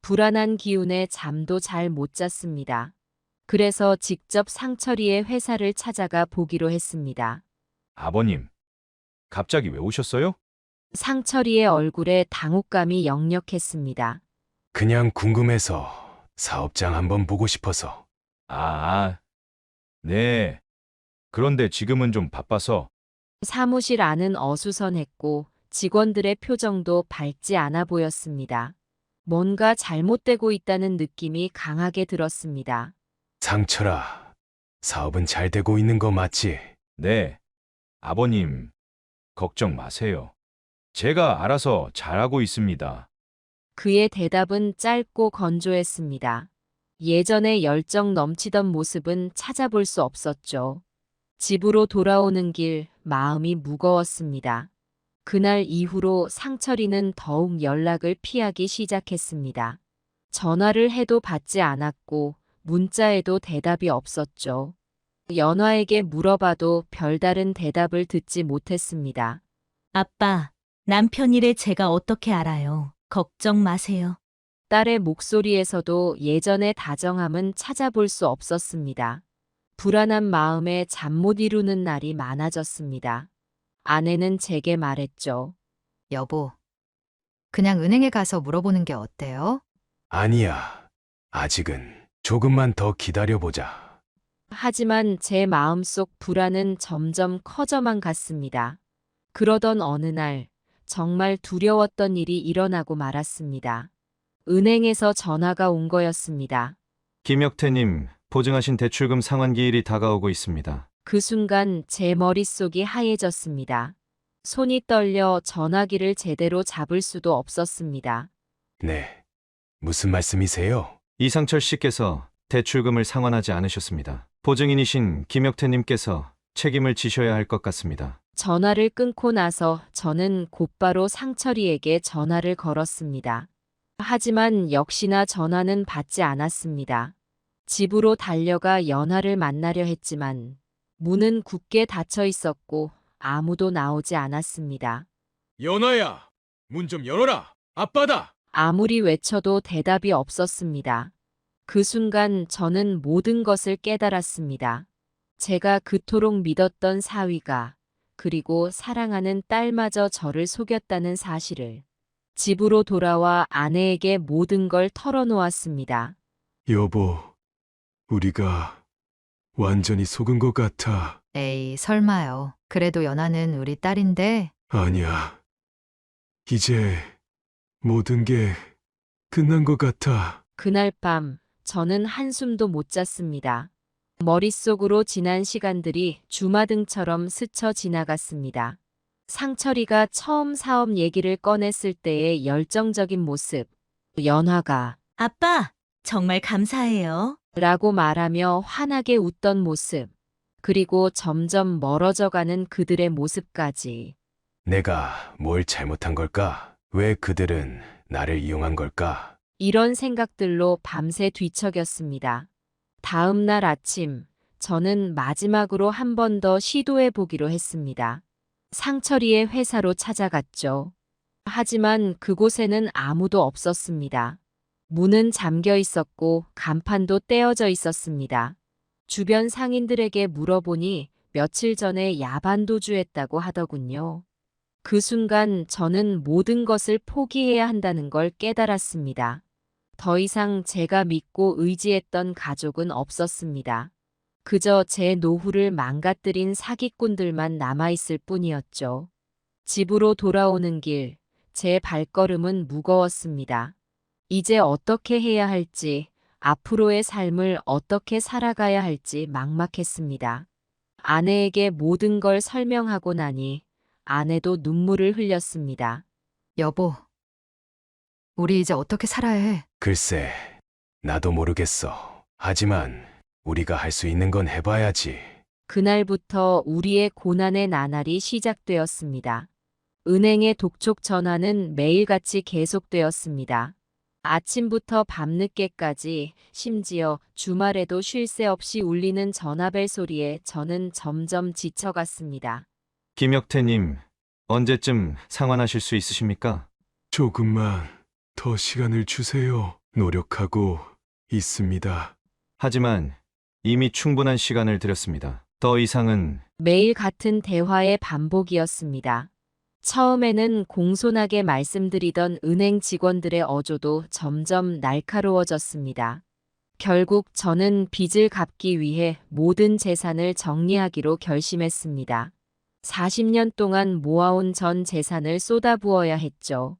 불안한 기운에 잠도 잘 못 잤습니다. 그래서 직접 상철이의 회사를 찾아가 보기로 했습니다. 아버님, 갑자기 왜 오셨어요? 상철이의 얼굴에 당혹감이 역력했습니다. 그냥 궁금해서 사업장 한번 보고 싶어서. 네. 그런데 지금은 좀 바빠서. 사무실 안은 어수선했고 직원들의 표정도 밝지 않아 보였습니다. 뭔가 잘못되고 있다는 느낌이 강하게 들었습니다. 상철아, 사업은 잘 되고 있는 거 맞지? 네. 아버님, 걱정 마세요. 제가 알아서 잘하고 있습니다. 그의 대답은 짧고 건조했습니다. 예전에 열정 넘치던 모습은 찾아볼 수 없었죠. 집으로 돌아오는 길 마음이 무거웠습니다. 그날 이후로 상철이는 더욱 연락을 피하기 시작했습니다. 전화를 해도 받지 않았고 문자에도 대답이 없었죠. 연화에게 물어봐도 별다른 대답을 듣지 못했습니다. 아빠, 남편 일에 제가 어떻게 알아요? 걱정 마세요. 딸의 목소리에서도 예전의 다정함은 찾아볼 수 없었습니다. 불안한 마음에 잠 못 이루는 날이 많아졌습니다. 아내는 제게 말했죠. 여보, 그냥 은행에 가서 물어보는 게 어때요? 아니야. 아직은 조금만 더 기다려보자. 하지만 제 마음속 불안은 점점 커져만 갔습니다. 그러던 어느 날 정말 두려웠던 일이 일어나고 말았습니다. 은행에서 전화가 온 거였습니다. 김혁태님, 보증하신 대출금 상환기일이 다가오고 있습니다. 그 순간 제 머릿속이 하얘졌습니다. 손이 떨려 전화기를 제대로 잡을 수도 없었습니다. 네. 무슨 말씀이세요? 이상철 씨께서 대출금을 상환하지 않으셨습니다. 보증인이신 김혁태님께서 책임을 지셔야 할 것 같습니다. 전화를 끊고 나서 저는 곧바로 상철이에게 전화를 걸었습니다. 하지만 역시나 전화는 받지 않았습니다. 집으로 달려가 연화를 만나려 했지만 문은 굳게 닫혀 있었고 아무도 나오지 않았습니다. 연아야, 문 좀 열어라. 아빠다. 아무리 외쳐도 대답이 없었습니다. 그 순간 저는 모든 것을 깨달았습니다. 제가 그토록 믿었던 사위가 그리고 사랑하는 딸마저 저를 속였다는 사실을. 집으로 돌아와 아내에게 모든 걸 털어놓았습니다. 여보, 우리가 완전히 속은 것 같아. 에이, 설마요. 그래도 연하는 우리 딸인데. 아니야. 이제 모든 게 끝난 것 같아. 그날 밤 저는 한숨도 못 잤습니다. 머릿속으로 지난 시간들이 주마등처럼 스쳐 지나갔습니다. 상철이가 처음 사업 얘기를 꺼냈을 때의 열정적인 모습. 연화가 아빠, 정말 감사해요. 라고 말하며 환하게 웃던 모습. 그리고 점점 멀어져가는 그들의 모습까지. 내가 뭘 잘못한 걸까? 왜 그들은 나를 이용한 걸까? 이런 생각들로 밤새 뒤척였습니다. 다음 날 아침, 저는 마지막으로 한 번 더 시도해 보기로 했습니다. 상철이의 회사로 찾아갔죠. 하지만 그곳에는 아무도 없었습니다. 문은 잠겨 있었고 간판도 떼어져 있었습니다. 주변 상인들에게 물어보니 며칠 전에 야반도주했다고 하더군요. 그 순간 저는 모든 것을 포기해야 한다는 걸 깨달았습니다. 더 이상 제가 믿고 의지했던 가족은 없었습니다. 그저 제 노후를 망가뜨린 사기꾼들만 남아있을 뿐이었죠. 집으로 돌아오는 길, 제 발걸음은 무거웠습니다. 이제 어떻게 해야 할지, 앞으로의 삶을 어떻게 살아가야 할지 막막했습니다. 아내에게 모든 걸 설명하고 나니 아내도 눈물을 흘렸습니다. 여보, 우리 이제 어떻게 살아야 해? 글쎄, 나도 모르겠어. 하지만 우리가 할 수 있는 건 해봐야지. 그날부터 우리의 고난의 나날이 시작되었습니다. 은행의 독촉 전화는 매일같이 계속되었습니다. 아침부터 밤늦게까지, 심지어 주말에도 쉴 새 없이 울리는 전화벨 소리에 저는 점점 지쳐갔습니다. 김혁태님, 언제쯤 상환하실 수 있으십니까? 조금만 더 시간을 주세요. 노력하고 있습니다. 하지만 이미 충분한 시간을 들였습니다. 더 이상은 매일 같은 대화의 반복이었습니다. 처음에는 공손하게 말씀드리던 은행 직원들의 어조도 점점 날카로워졌습니다. 결국 저는 빚을 갚기 위해 모든 재산을 정리하기로 결심했습니다. 40년 동안 모아온 전 재산을 쏟아부어야 했죠.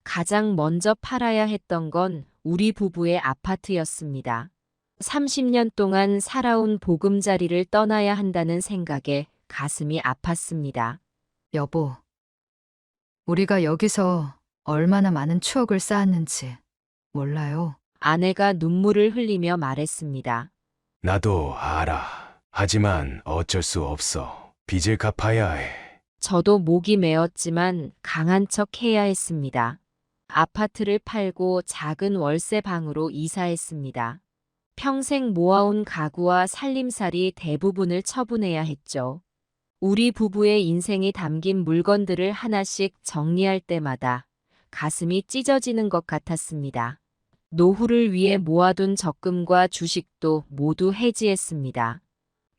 가장 먼저 팔아야 했던 건 우리 부부의 아파트였습니다. 30년 동안 살아온 보금자리를 떠나야 한다는 생각에 가슴이 아팠습니다. 여보, 우리가 여기서 얼마나 많은 추억을 쌓았는지 몰라요. 아내가 눈물을 흘리며 말했습니다. 나도 알아. 하지만 어쩔 수 없어. 빚을 갚아야 해. 저도 목이 메었지만 강한 척 해야 했습니다. 아파트를 팔고 작은 월세 방으로 이사했습니다. 평생 모아온 가구와 살림살이 대부분을 처분해야 했죠. 우리 부부의 인생이 담긴 물건들을 하나씩 정리할 때마다 가슴이 찢어지는 것 같았습니다. 노후를 위해 모아둔 적금과 주식도 모두 해지했습니다.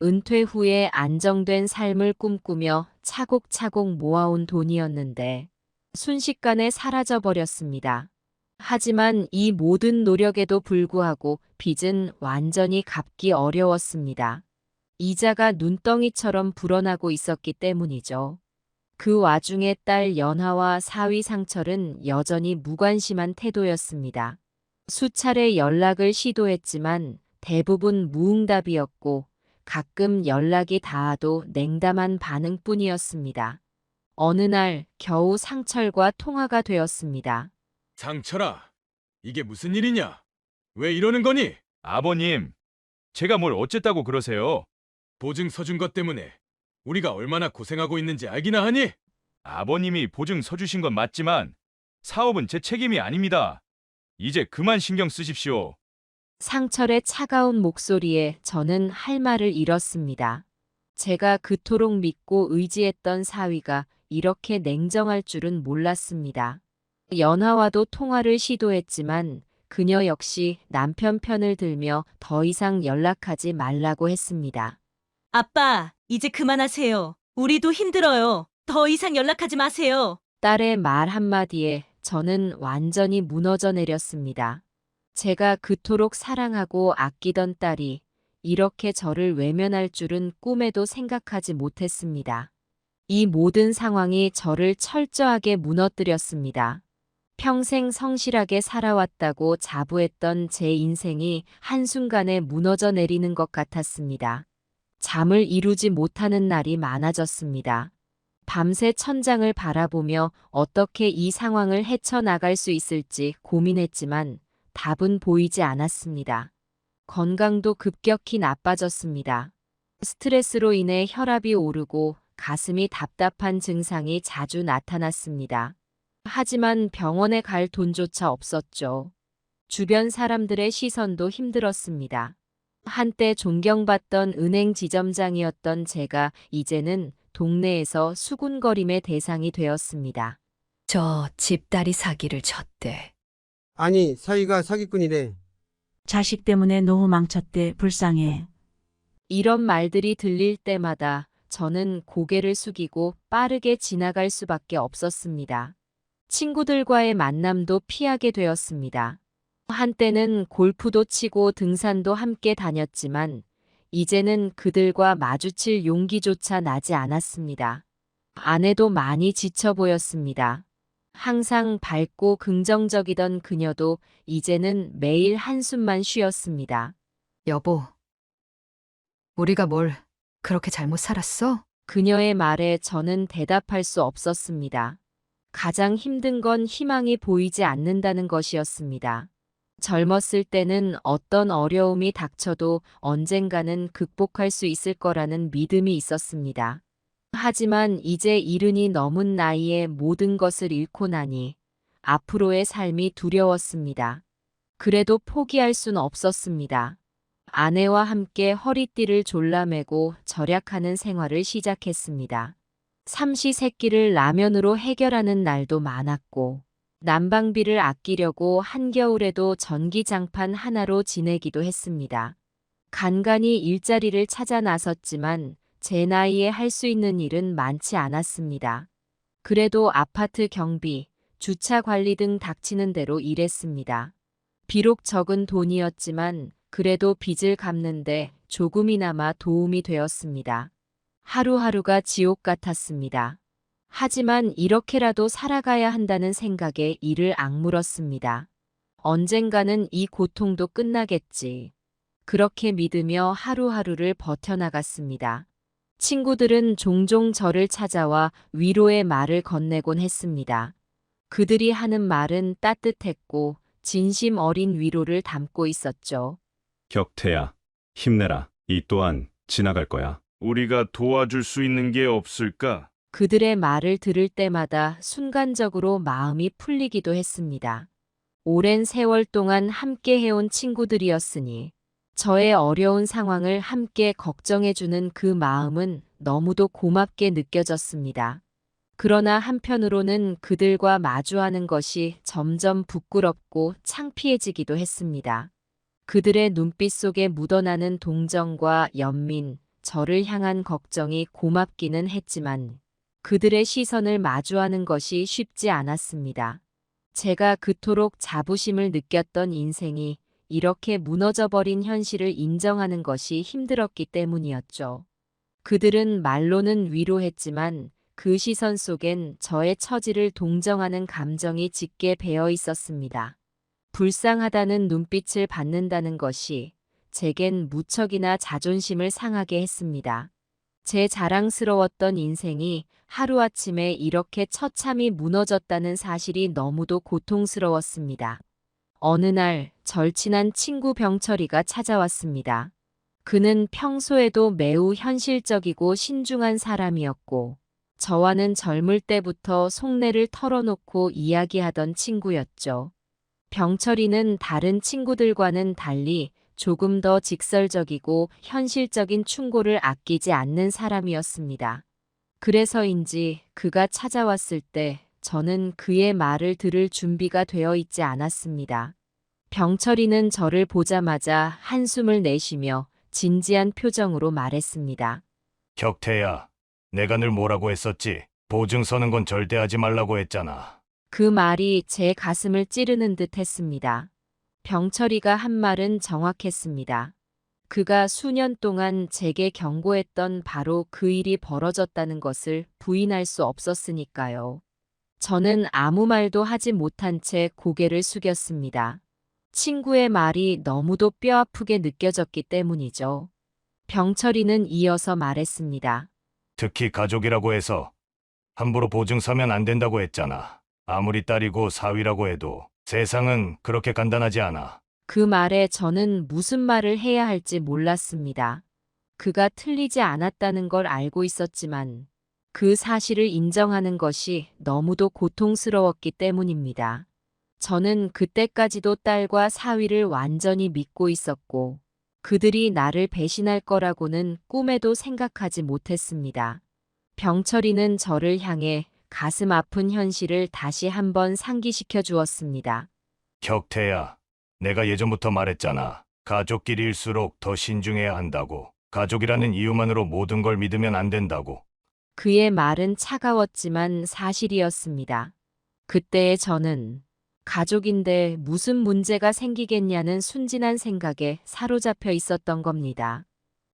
은퇴 후에 안정된 삶을 꿈꾸며 차곡차곡 모아온 돈이었는데 순식간에 사라져버렸습니다. 하지만 이 모든 노력에도 불구하고 빚은 완전히 갚기 어려웠습니다. 이자가 눈덩이처럼 불어나고 있었기 때문이죠. 그 와중에 딸 연하와 사위 상철은 여전히 무관심한 태도였습니다. 수차례 연락을 시도했지만 대부분 무응답이었고 가끔 연락이 닿아도 냉담한 반응뿐이었습니다. 어느 날 겨우 상철과 통화가 되었습니다. 상철아, 이게 무슨 일이냐? 왜 이러는 거니? 아버님, 제가 뭘 어쨌다고 그러세요? 보증 서준 것 때문에 우리가 얼마나 고생하고 있는지 알기나 하니? 아버님이 보증 서주신 건 맞지만 사업은 제 책임이 아닙니다. 이제 그만 신경 쓰십시오. 상철의 차가운 목소리에 저는 할 말을 잃었습니다. 제가 그토록 믿고 의지했던 사위가 이렇게 냉정할 줄은 몰랐습니다. 연하와도 통화를 시도했지만 그녀 역시 남편 편을 들며 더 이상 연락하지 말라고 했습니다. 아빠, 이제 그만하세요. 우리도 힘들어요. 더 이상 연락하지 마세요. 딸의 말 한마디에 저는 완전히 무너져 내렸습니다. 제가 그토록 사랑하고 아끼던 딸이 이렇게 저를 외면할 줄은 꿈에도 생각하지 못했습니다. 이 모든 상황이 저를 철저하게 무너뜨렸습니다. 평생 성실하게 살아왔다고 자부했던 제 인생이 한순간에 무너져 내리는 것 같았습니다. 잠을 이루지 못하는 날이 많아졌습니다. 밤새 천장을 바라보며 어떻게 이 상황을 헤쳐나갈 수 있을지 고민했지만 답은 보이지 않았습니다. 건강도 급격히 나빠졌습니다. 스트레스로 인해 혈압이 오르고 가슴이 답답한 증상이 자주 나타났습니다. 하지만 병원에 갈 돈조차 없었죠. 주변 사람들의 시선도 힘들었습니다. 한때 존경받던 은행 지점장이었던 제가 이제는 동네에서 수군거림의 대상이 되었습니다. 저 집딸이 사기를 쳤대. 아니, 사위가 사기꾼이래. 자식 때문에 노후 망쳤대. 불쌍해. 이런 말들이 들릴 때마다 저는 고개를 숙이고 빠르게 지나갈 수밖에 없었습니다. 친구들과의 만남도 피하게 되었습니다. 한때는 골프도 치고 등산도 함께 다녔지만 이제는 그들과 마주칠 용기조차 나지 않았습니다. 아내도 많이 지쳐 보였습니다. 항상 밝고 긍정적이던 그녀도 이제는 매일 한숨만 쉬었습니다. 여보, 우리가 뭘 그렇게 잘못 살았어? 그녀의 말에 저는 대답할 수 없었습니다. 가장 힘든 건 희망이 보이지 않는다는 것이었습니다. 젊었을 때는 어떤 어려움이 닥쳐도 언젠가는 극복할 수 있을 거라는 믿음이 있었습니다. 하지만 이제 이른이 넘은 나이에 모든 것을 잃고 나니 앞으로의 삶이 두려웠습니다. 그래도 포기할 순 없었습니다. 아내와 함께 허리띠를 졸라매고 절약하는 생활을 시작했습니다. 삼시세끼를 라면으로 해결하는 날도 많았고, 난방비를 아끼려고 한겨울에도 전기장판 하나로 지내기도 했습니다. 간간히 일자리를 찾아 나섰지만 제 나이에 할 수 있는 일은 많지 않았습니다. 그래도 아파트 경비, 주차 관리 등 닥치는 대로 일했습니다. 비록 적은 돈이었지만 그래도 빚을 갚는데 조금이나마 도움이 되었습니다. 하루하루가 지옥 같았습니다. 하지만 이렇게라도 살아가야 한다는 생각에 이를 악물었습니다. 언젠가는 이 고통도 끝나겠지. 그렇게 믿으며 하루하루를 버텨나갔습니다. 친구들은 종종 저를 찾아와 위로의 말을 건네곤 했습니다. 그들이 하는 말은 따뜻했고 진심 어린 위로를 담고 있었죠. 격태야, 힘내라. 이 또한 지나갈 거야. 우리가 도와줄 수 있는 게 없을까? 그들의 말을 들을 때마다 순간적으로 마음이 풀리기도 했습니다. 오랜 세월 동안 함께 해온 친구들이었으니 저의 어려운 상황을 함께 걱정해주는 그 마음은 너무도 고맙게 느껴졌습니다. 그러나 한편으로는 그들과 마주하는 것이 점점 부끄럽고 창피해지기도 했습니다. 그들의 눈빛 속에 묻어나는 동정과 연민, 저를 향한 걱정이 고맙기는 했지만 그들의 시선을 마주하는 것이 쉽지 않았습니다. 제가 그토록 자부심을 느꼈던 인생이 이렇게 무너져버린 현실을 인정하는 것이 힘들었기 때문이었죠. 그들은 말로는 위로했지만 그 시선 속엔 저의 처지를 동정하는 감정이 짙게 배어 있었습니다. 불쌍하다는 눈빛을 받는다는 것이 제겐 무척이나 자존심을 상하게 했습니다. 제 자랑스러웠던 인생이 하루아침에 이렇게 처참히 무너졌다는 사실이 너무도 고통스러웠습니다. 어느 날 절친한 친구 병철이가 찾아왔습니다. 그는 평소에도 매우 현실적이고 신중한 사람이었고 저와는 젊을 때부터 속내를 털어놓고 이야기하던 친구였죠. 병철이는 다른 친구들과는 달리 조금 더 직설적이고 현실적인 충고를 아끼지 않는 사람이었습니다. 그래서인지 그가 찾아왔을 때 저는 그의 말을 들을 준비가 되어 있지 않았습니다. 병철이는 저를 보자마자 한숨을 내쉬며 진지한 표정으로 말했습니다. 격태야, 내가 늘 뭐라고 했었지? 보증 서는 건 절대 하지 말라고 했잖아. 그 말이 제 가슴을 찌르는 듯 했습니다. 병철이가 한 말은 정확했습니다. 그가 수년 동안 제게 경고했던 바로 그 일이 벌어졌다는 것을 부인할 수 없었으니까요. 저는 아무 말도 하지 못한 채 고개를 숙였습니다. 친구의 말이 너무도 뼈아프게 느껴졌기 때문이죠. 병철이는 이어서 말했습니다. 특히 가족이라고 해서 함부로 보증 서면 안 된다고 했잖아. 아무리 딸이고 사위라고 해도 세상은 그렇게 간단하지 않아. 그 말에 저는 무슨 말을 해야 할지 몰랐습니다. 그가 틀리지 않았다는 걸 알고 있었지만 그 사실을 인정하는 것이 너무도 고통스러웠기 때문입니다. 저는 그때까지도 딸과 사위를 완전히 믿고 있었고 그들이 나를 배신할 거라고는 꿈에도 생각하지 못했습니다. 병철이는 저를 향해 가슴 아픈 현실을 다시 한번 상기시켜 주었습니다. 격태야, 내가 예전부터 말했잖아. 가족끼리일수록 더 신중해야 한다고. 가족이라는 이유만으로 모든 걸 믿으면 안 된다고. 그의 말은 차가웠지만 사실이었습니다. 그때의 저는 가족인데 무슨 문제가 생기겠냐는 순진한 생각에 사로잡혀 있었던 겁니다.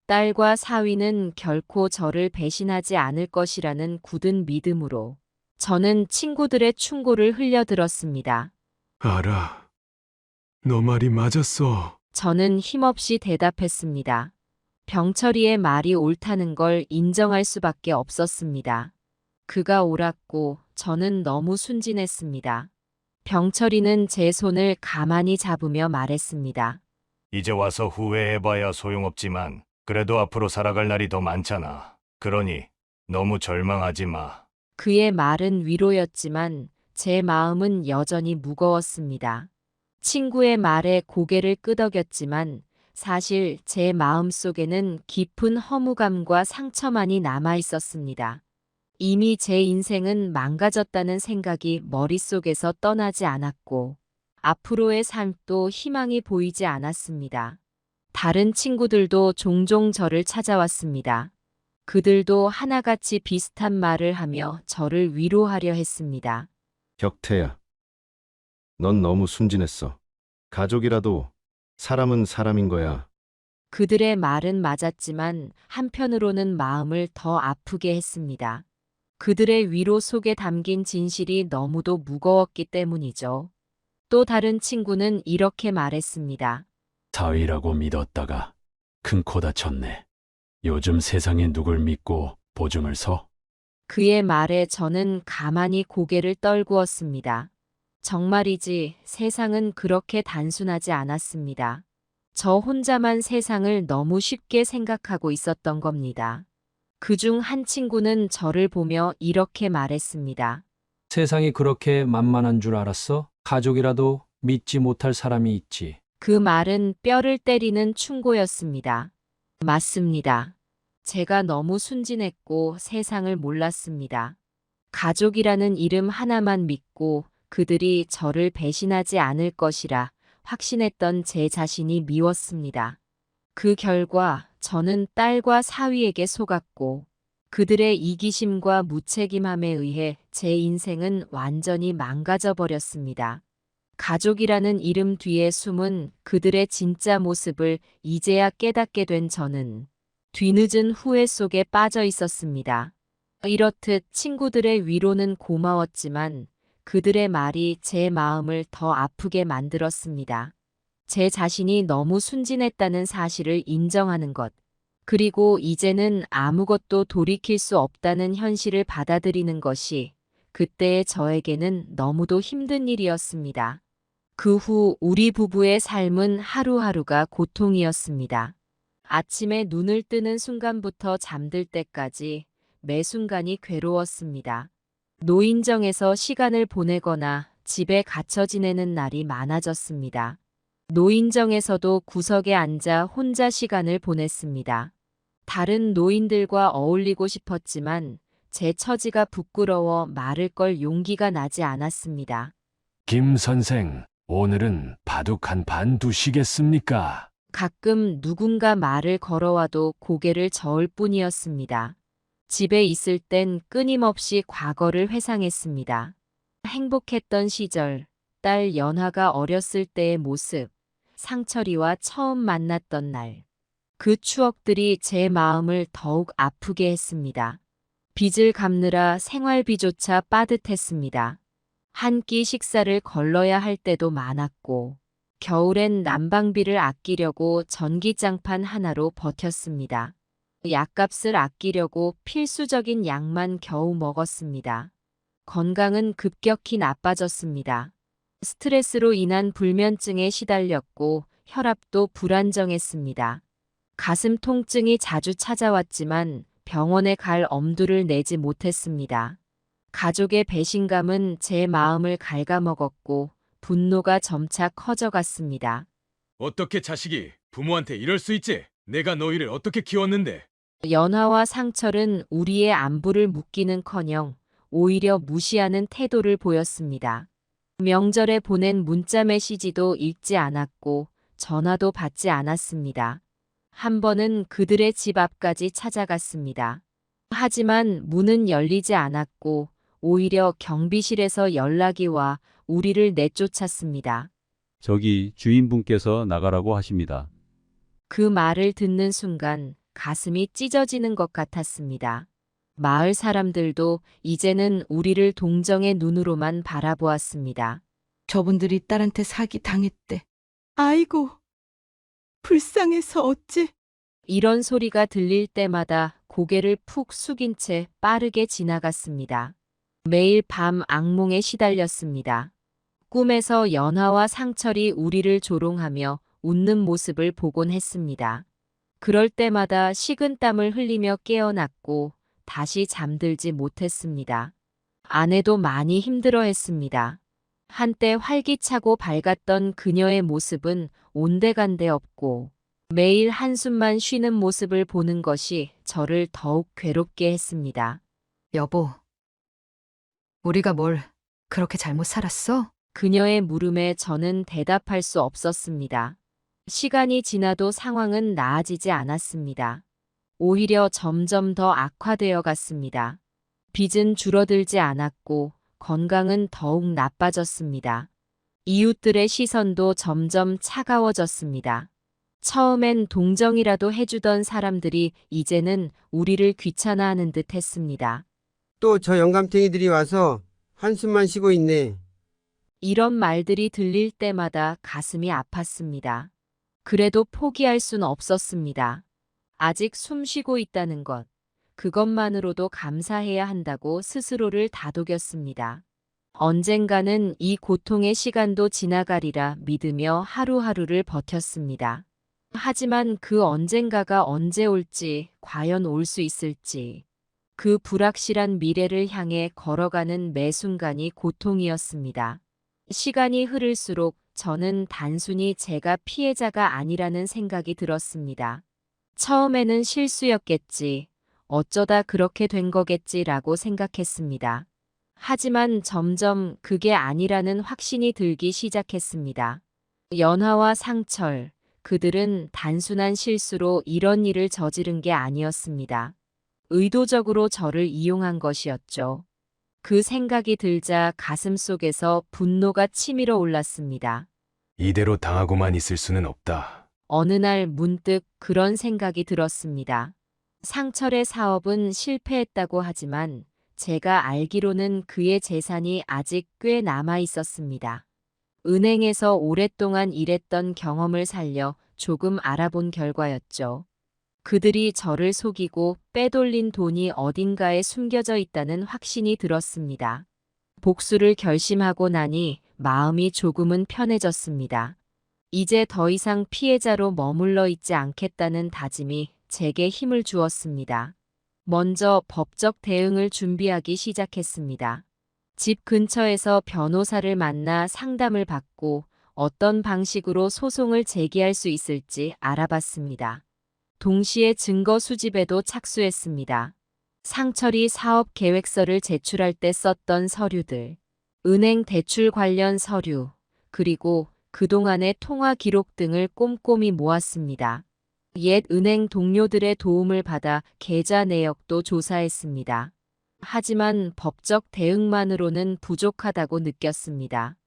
딸과 사위는 결코 저를 배신하지 않을 것이라는 굳은 믿음으로 저는 친구들의 충고를 흘려들었습니다. 알아. 너 말이 맞았어. 저는 힘없이 대답했습니다. 병철이의 말이 옳다는 걸 인정할 수밖에 없었습니다. 그가 옳았고 저는 너무 순진했습니다. 병철이는 제 손을 가만히 잡으며 말했습니다. 이제 와서 후회해봐야 소용없지만 그래도 앞으로 살아갈 날이 더 많잖아. 그러니 너무 절망하지 마. 그의 말은 위로였지만 제 마음은 여전히 무거웠습니다. 친구의 말에 고개를 끄덕였지만 사실 제 마음 속에는 깊은 허무감과 상처만이 남아 있었습니다. 이미 제 인생은 망가졌다는 생각이 머릿속에서 떠나지 않았고, 앞으로의 삶도 희망이 보이지 않았습니다. 다른 친구들도 종종 저를 찾아왔습니다. 그들도 하나같이 비슷한 말을 하며 저를 위로하려 했습니다. 혁태야, 넌 너무 순진했어. 가족이라도 사람은 사람인 거야. 그들의 말은 맞았지만 한편으로는 마음을 더 아프게 했습니다. 그들의 위로 속에 담긴 진실이 너무도 무거웠기 때문이죠. 또 다른 친구는 이렇게 말했습니다. 사위라고 믿었다가 큰 코 다쳤네. 요즘 세상에 누굴 믿고 보증을 서? 그의 말에 저는 가만히 고개를 떨구었습니다. 정말이지 세상은 그렇게 단순하지 않았습니다. 저 혼자만 세상을 너무 쉽게 생각하고 있었던 겁니다. 그중 한 친구는 저를 보며 이렇게 말했습니다. 세상이 그렇게 만만한 줄 알았어? 가족이라도 믿지 못할 사람이 있지. 그 말은 뼈를 때리는 충고였습니다. 맞습니다. 제가 너무 순진했고 세상을 몰랐습니다. 가족이라는 이름 하나만 믿고 그들이 저를 배신하지 않을 것이라 확신했던 제 자신이 미웠습니다. 그 결과 저는 딸과 사위에게 속았고 그들의 이기심과 무책임함에 의해 제 인생은 완전히 망가져 버렸습니다. 가족이라는 이름 뒤에 숨은 그들의 진짜 모습을 이제야 깨닫게 된 저는 뒤늦은 후회 속에 빠져 있었습니다. 이렇듯 친구들의 위로는 고마웠지만 그들의 말이 제 마음을 더 아프게 만들었습니다. 제 자신이 너무 순진했다는 사실을 인정하는 것, 그리고 이제는 아무것도 돌이킬 수 없다는 현실을 받아들이는 것이 그때의 저에게는 너무도 힘든 일이었습니다. 그 후 우리 부부의 삶은 하루하루가 고통이었습니다. 아침에 눈을 뜨는 순간부터 잠들 때까지 매 순간이 괴로웠습니다. 노인정에서 시간을 보내거나 집에 갇혀 지내는 날이 많아졌습니다. 노인정에서도 구석에 앉아 혼자 시간을 보냈습니다. 다른 노인들과 어울리고 싶었지만 제 처지가 부끄러워 말을 걸 용기가 나지 않았습니다. 김 선생, 오늘은 바둑 한 판 두시겠습니까? 가끔 누군가 말을 걸어와도 고개를 저을 뿐이었습니다. 집에 있을 땐 끊임없이 과거를 회상했습니다. 행복했던 시절, 딸 연화가 어렸을 때의 모습, 상철이와 처음 만났던 날. 그 추억들이 제 마음을 더욱 아프게 했습니다. 빚을 갚느라 생활비조차 빠듯했습니다. 한 끼 식사를 걸러야 할 때도 많았고, 겨울엔 난방비를 아끼려고 전기장판 하나로 버텼습니다. 약값을 아끼려고 필수적인 약만 겨우 먹었습니다. 건강은 급격히 나빠졌습니다. 스트레스로 인한 불면증에 시달렸고 혈압도 불안정했습니다. 가슴 통증이 자주 찾아왔지만 병원에 갈 엄두를 내지 못했습니다. 가족의 배신감은 제 마음을 갉아먹었고 분노가 점차 커져갔습니다. 어떻게 자식이 부모한테 이럴 수 있지? 내가 너희를 어떻게 키웠는데? 연화와 상철은 우리의 안부를 묻기는커녕 오히려 무시하는 태도를 보였습니다. 명절에 보낸 문자 메시지도 읽지 않았고 전화도 받지 않았습니다. 한 번은 그들의 집 앞까지 찾아갔습니다. 하지만 문은 열리지 않았고 오히려 경비실에서 연락이 와 우리를 내쫓았습니다. 저기 주인분께서 나가라고 하십니다. 그 말을 듣는 순간 가슴이 찢어지는 것 같았습니다. 마을 사람들도 이제는 우리를 동정의 눈으로만 바라보았습니다. 저분들이 딸한테 사기 당했대. 아이고, 불쌍해서 어찌. 이런 소리가 들릴 때마다 고개를 푹 숙인 채 빠르게 지나갔습니다. 매일 밤 악몽에 시달렸습니다. 꿈에서 연화와 상철이 우리를 조롱하며 웃는 모습을 보곤 했습니다. 그럴 때마다 식은땀을 흘리며 깨어났고 다시 잠들지 못했습니다. 아내도 많이 힘들어했습니다. 한때 활기차고 밝았던 그녀의 모습은 온데간데 없고 매일 한숨만 쉬는 모습을 보는 것이 저를 더욱 괴롭게 했습니다. 여보, 우리가 뭘 그렇게 잘못 살았어? 그녀의 물음에 저는 대답할 수 없었습니다. 시간이 지나도 상황은 나아지지 않았습니다. 오히려 점점 더 악화되어 갔습니다. 빚은 줄어들지 않았고 건강은 더욱 나빠졌습니다. 이웃들의 시선도 점점 차가워졌습니다. 처음엔 동정이라도 해주던 사람들이 이제는 우리를 귀찮아하는 듯 했습니다. 또 저 영감탱이들이 와서 한숨만 쉬고 있네. 이런 말들이 들릴 때마다 가슴이 아팠습니다. 그래도 포기할 순 없었습니다. 아직 숨 쉬고 있다는 것, 그것만으로도 감사해야 한다고 스스로를 다독였습니다. 언젠가는 이 고통의 시간도 지나가리라 믿으며 하루하루를 버텼습니다. 하지만 그 언젠가가 언제 올지, 과연 올 수 있을지, 그 불확실한 미래를 향해 걸어가는 매 순간이 고통이었습니다. 시간이 흐를수록 저는 단순히 제가 피해자가 아니라는 생각이 들었습니다. 처음에는 실수였겠지, 어쩌다 그렇게 된 거겠지라고 생각했습니다. 하지만 점점 그게 아니라는 확신이 들기 시작했습니다. 연하와 상철, 그들은 단순한 실수로 이런 일을 저지른 게 아니었습니다. 의도적으로 저를 이용한 것이었죠. 그 생각이 들자 가슴속에서 분노가 치밀어 올랐습니다. 이대로 당하고만 있을 수는 없다. 어느 날 문득 그런 생각이 들었습니다. 상철의 사업은 실패했다고 하지만 제가 알기로는 그의 재산이 아직 꽤 남아 있었습니다. 은행에서 오랫동안 일했던 경험을 살려 조금 알아본 결과였죠. 그들이 저를 속이고 빼돌린 돈이 어딘가에 숨겨져 있다는 확신이 들었습니다. 복수를 결심하고 나니 마음이 조금은 편해졌습니다. 이제 더 이상 피해자로 머물러 있지 않겠다는 다짐이 제게 힘을 주었습니다. 먼저 법적 대응을 준비하기 시작했습니다. 집 근처에서 변호사를 만나 상담을 받고 어떤 방식으로 소송을 제기할 수 있을지 알아봤습니다. 동시에 증거 수집에도 착수했습니다. 상철이 사업 계획서를 제출할 때 썼던 서류들, 은행 대출 관련 서류, 그리고 그동안의 통화 기록 등을 꼼꼼히 모았습니다. 옛 은행 동료들의 도움을 받아 계좌 내역도 조사했습니다. 하지만 법적 대응만으로는 부족하다고 느꼈습니다.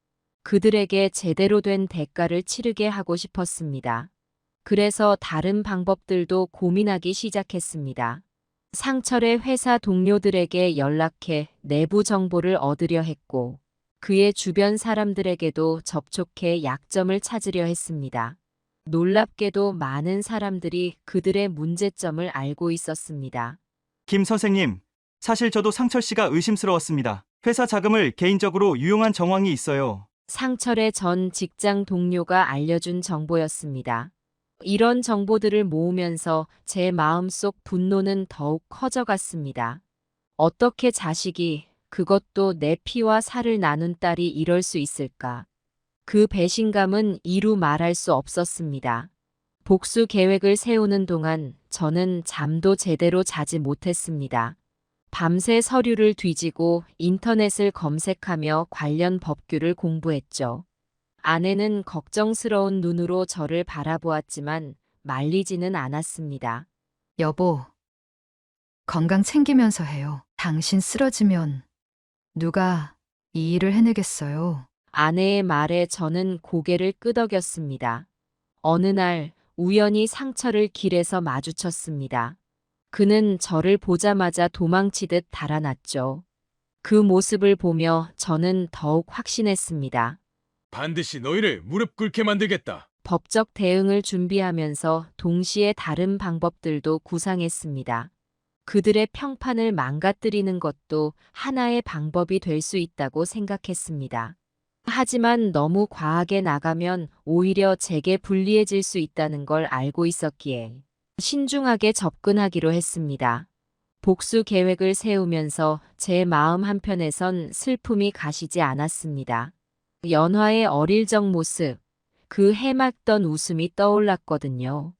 그들에게 제대로 된 대가를 치르게 하고 싶었습니다. 그래서 다른 방법들도 고민하기 시작했습니다. 상철의 회사 동료들에게 연락해 내부 정보를 얻으려 했고, 그의 주변 사람들에게도 접촉해 약점을 찾으려 했습니다. 놀랍게도 많은 사람들이 그들의 문제점을 알고 있었습니다. 김 선생님, 사실 저도 상철 씨가 의심스러웠습니다. 회사 자금을 개인적으로 유용한 정황이 있어요. 상철의 전 직장 동료가 알려준 정보였습니다. 이런 정보들을 모으면서 제 마음속 분노는 더욱 커져갔습니다. 어떻게 자식이, 그것도 내 피와 살을 나눈 딸이 이럴 수 있을까? 그 배신감은 이루 말할 수 없었습니다. 복수 계획을 세우는 동안 저는 잠도 제대로 자지 못했습니다. 밤새 서류를 뒤지고 인터넷을 검색하며 관련 법규를 공부했죠. 아내는 걱정스러운 눈으로 저를 바라보았지만 말리지는 않았습니다. 여보, 건강 챙기면서 해요. 당신 쓰러지면 누가 이 일을 해내겠어요? 아내의 말에 저는 고개를 끄덕였습니다. 어느 날 우연히 상철을 길에서 마주쳤습니다. 그는 저를 보자마자 도망치듯 달아났죠. 그 모습을 보며 저는 더욱 확신했습니다. 반드시 너희를 무릎 꿇게 만들겠다. 법적 대응을 준비하면서 동시에 다른 방법들도 구상했습니다. 그들의 평판을 망가뜨리는 것도 하나의 방법이 될 수 있다고 생각했습니다. 하지만 너무 과하게 나가면 오히려 제게 불리해질 수 있다는 걸 알고 있었기에 신중하게 접근하기로 했습니다. 복수 계획을 세우면서 제 마음 한편에선 슬픔이 가시지 않았습니다. 연화의 어릴 적 모습, 그 해맑던 웃음이 떠올랐거든요.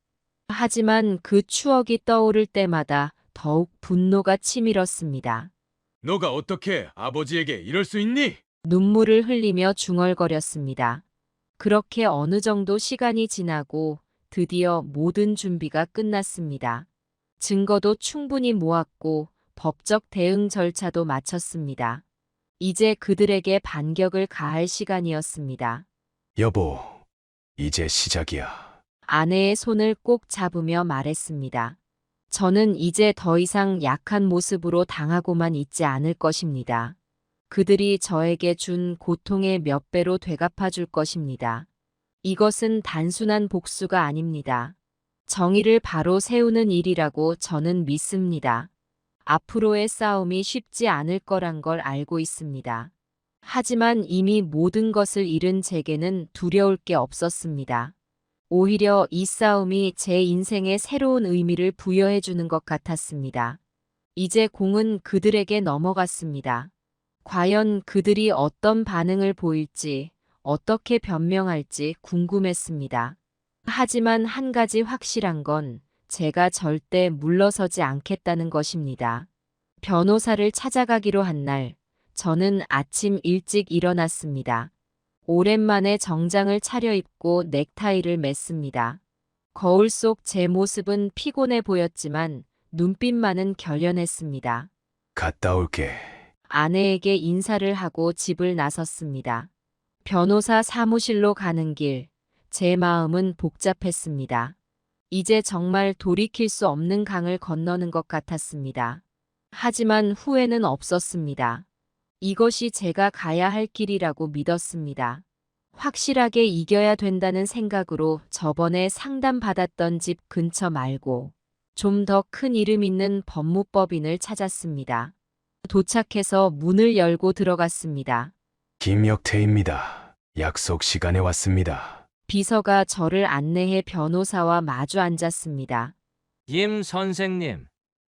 하지만 그 추억이 떠오를 때마다 더욱 분노가 치밀었습니다. 너가 어떻게 아버지에게 이럴 수 있니? 눈물을 흘리며 중얼거렸습니다. 그렇게 어느 정도 시간이 지나고 드디어 모든 준비가 끝났습니다. 증거도 충분히 모았고 법적 대응 절차도 마쳤습니다. 이제 그들에게 반격을 가할 시간이었습니다. 여보, 이제 시작이야. 아내의 손을 꼭 잡으며 말했습니다. 저는 이제 더 이상 약한 모습으로 당하고만 있지 않을 것입니다. 그들이 저에게 준 고통의 몇 배로 되갚아 줄 것입니다. 이것은 단순한 복수가 아닙니다. 정의를 바로 세우는 일이라고 저는 믿습니다. 앞으로의 싸움이 쉽지 않을 거란 걸 알고 있습니다. 하지만 이미 모든 것을 잃은 제게는 두려울 게 없었습니다. 오히려 이 싸움이 제 인생에 새로운 의미를 부여해 주는 것 같았습니다. 이제 공은 그들에게 넘어갔습니다. 과연 그들이 어떤 반응을 보일지, 어떻게 변명할지 궁금했습니다. 하지만 한 가지 확실한 건 제가 절대 물러서지 않겠다는 것입니다. 변호사를 찾아가기로 한 날, 저는 아침 일찍 일어났습니다. 오랜만에 정장을 차려입고 넥타이를 맸습니다. 거울 속 제 모습은 피곤해 보였지만 눈빛만은 결연했습니다. 갔다 올게. 아내에게 인사를 하고 집을 나섰습니다. 변호사 사무실로 가는 길, 제 마음은 복잡했습니다. 이제 정말 돌이킬 수 없는 강을 건너는 것 같았습니다. 하지만 후회는 없었습니다. 이것이 제가 가야 할 길이라고 믿었습니다. 확실하게 이겨야 된다는 생각으로 저번에 상담받았던 집 근처 말고 좀 더 큰 이름 있는 법무법인을 찾았습니다. 도착해서 문을 열고 들어갔습니다. 김혁태입니다. 약속 시간에 왔습니다. 비서가 저를 안내해 변호사와 마주 앉았습니다. 김 선생님,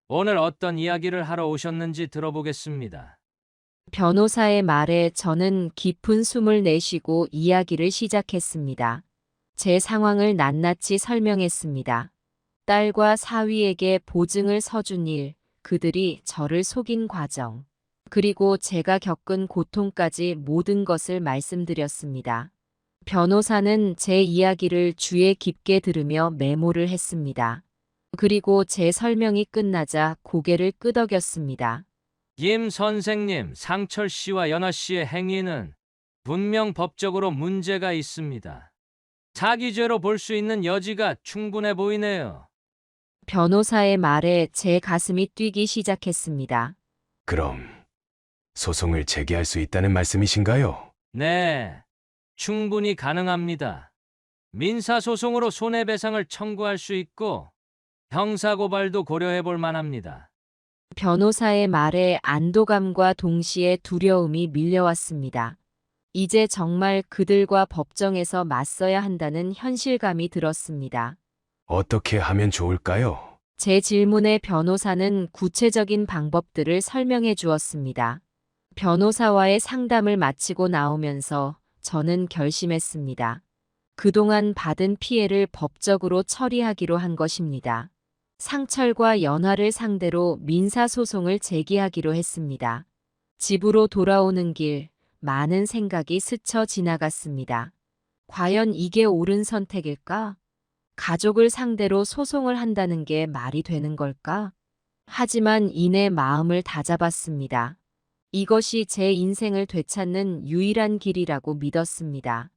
오늘 어떤 이야기를 하러 오셨는지 들어보겠습니다. 변호사의 말에 저는 깊은 숨을 내쉬고 이야기를 시작했습니다. 제 상황을 낱낱이 설명했습니다. 딸과 사위에게 보증을 서준 일, 그들이 저를 속인 과정, 그리고 제가 겪은 고통까지 모든 것을 말씀드렸습니다. 변호사는 제 이야기를 주의 깊게 들으며 메모를 했습니다. 그리고 제 설명이 끝나자 고개를 끄덕였습니다. 김 선생님, 상철 씨와 연아 씨의 행위는 분명 법적으로 문제가 있습니다. 사기죄로 볼 수 있는 여지가 충분해 보이네요. 변호사의 말에 제 가슴이 뛰기 시작했습니다. 그럼 소송을 제기할 수 있다는 말씀이신가요? 네, 충분히 가능합니다. 민사소송으로 손해배상을 청구할 수 있고 형사고발도 고려해 볼 만합니다. 변호사의 말에 안도감과 동시에 두려움이 밀려왔습니다. 이제 정말 그들과 법정에서 맞서야 한다는 현실감이 들었습니다. 어떻게 하면 좋을까요? 제 질문에 변호사는 구체적인 방법들을 설명해 주었습니다. 변호사와의 상담을 마치고 나오면서 저는 결심했습니다. 그동안 받은 피해를 법적으로 처리하기로 한 것입니다. 상철과 연화를 상대로 민사소송을 제기하기로 했습니다. 집으로 돌아오는 길, 많은 생각이 스쳐 지나갔습니다. 과연 이게 옳은 선택일까? 가족을 상대로 소송을 한다는 게 말이 되는 걸까? 하지만 이내 마음을 다잡았습니다. 이것이 제 인생을 되찾는 유일한 길이라고 믿었습니다.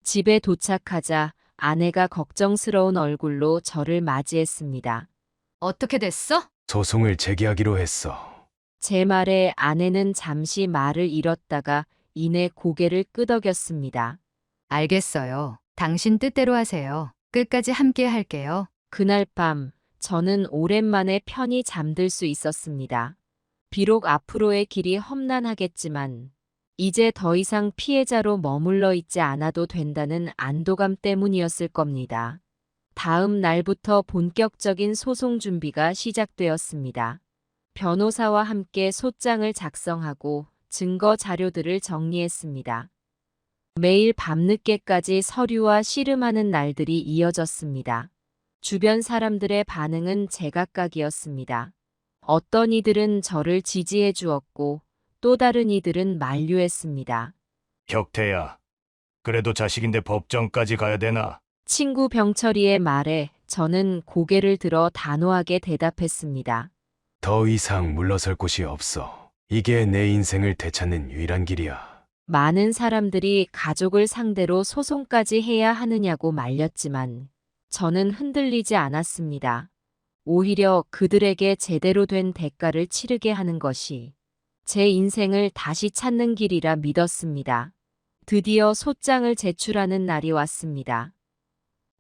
집에 도착하자 아내가 걱정스러운 얼굴로 저를 맞이했습니다. 어떻게 됐어? 소송을 제기하기로 했어. 제 말에 아내는 잠시 말을 잃었다가 이내 고개를 끄덕였습니다. 알겠어요. 당신 뜻대로 하세요. 끝까지 함께 할게요. 그날 밤 저는 오랜만에 편히 잠들 수 있었습니다. 비록 앞으로의 길이 험난하겠지만 이제 더 이상 피해자로 머물러 있지 않아도 된다는 안도감 때문이었을 겁니다. 다음 날부터 본격적인 소송 준비가 시작되었습니다. 변호사와 함께 소장을 작성하고 증거 자료들을 정리했습니다. 매일 밤늦게까지 서류와 씨름하는 날들이 이어졌습니다. 주변 사람들의 반응은 제각각이었습니다. 어떤 이들은 저를 지지해 주었고 또 다른 이들은 만류했습니다. 혁태야, 그래도 자식인데 법정까지 가야 되나? 친구 병철이의 말에 저는 고개를 들어 단호하게 대답했습니다. 더 이상 물러설 곳이 없어. 이게 내 인생을 되찾는 유일한 길이야. 많은 사람들이 가족을 상대로 소송까지 해야 하느냐고 말렸지만 저는 흔들리지 않았습니다. 오히려 그들에게 제대로 된 대가를 치르게 하는 것이 제 인생을 다시 찾는 길이라 믿었습니다. 드디어 소장을 제출하는 날이 왔습니다.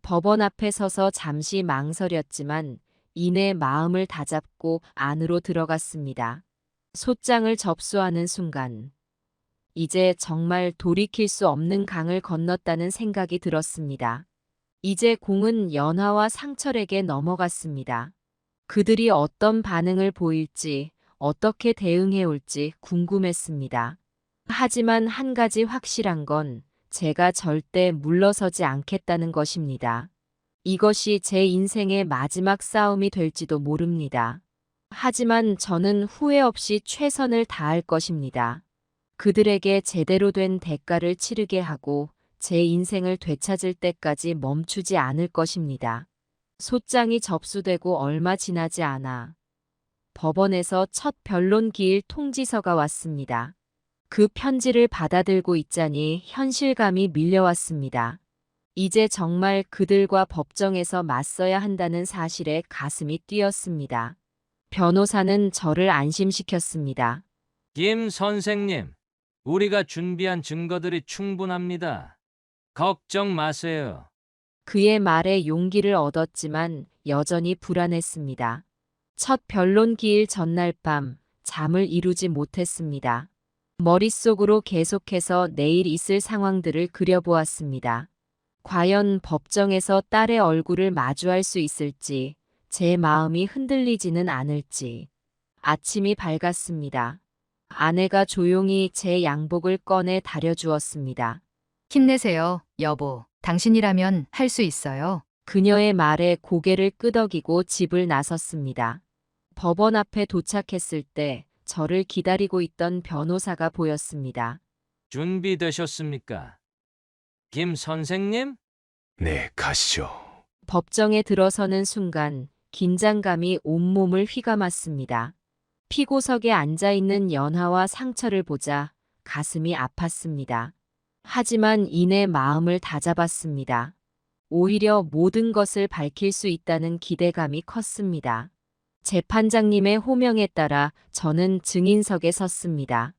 법원 앞에 서서 잠시 망설였지만 이내 마음을 다잡고 안으로 들어갔습니다. 소장을 접수하는 순간 이제 정말 돌이킬 수 없는 강을 건넜다는 생각이 들었습니다. 이제 공은 연하와 상철에게 넘어갔습니다. 그들이 어떤 반응을 보일지, 어떻게 대응해 올지 궁금했습니다. 하지만 한 가지 확실한 건 제가 절대 물러서지 않겠다는 것입니다. 이것이 제 인생의 마지막 싸움이 될지도 모릅니다. 하지만 저는 후회 없이 최선을 다할 것입니다. 그들에게 제대로 된 대가를 치르게 하고 제 인생을 되찾을 때까지 멈추지 않을 것입니다. 소장이 접수되고 얼마 지나지 않아 법원에서 첫 변론 기일 통지서가 왔습니다. 그 편지를 받아들고 있자니 현실감이 밀려왔습니다. 이제 정말 그들과 법정에서 맞서야 한다는 사실에 가슴이 뛰었습니다. 변호사는 저를 안심시켰습니다. 김 선생님, 우리가 준비한 증거들이 충분합니다. 걱정 마세요. 그의 말에 용기를 얻었지만 여전히 불안했습니다. 첫 변론 기일 전날 밤 잠을 이루지 못했습니다. 머릿속으로 계속해서 내일 있을 상황들을 그려보았습니다. 과연 법정에서 딸의 얼굴을 마주할 수 있을지, 제 마음이 흔들리지는 않을지. 아침이 밝았습니다. 아내가 조용히 제 양복을 꺼내 다려주었습니다. 힘내세요, 여보. 당신이라면 할 수 있어요. 그녀의 말에 고개를 끄덕이고 집을 나섰습니다. 법원 앞에 도착했을 때 저를 기다리고 있던 변호사가 보였습니다. 준비되셨습니까? 김 선생님? 네, 가시죠. 법정에 들어서는 순간 긴장감이 온몸을 휘감았습니다. 피고석에 앉아있는 연하와 상철을 보자 가슴이 아팠습니다. 하지만 이내 마음을 다잡았습니다. 오히려 모든 것을 밝힐 수 있다는 기대감이 컸습니다. 재판장님의 호명에 따라 저는 증인석에 섰습니다.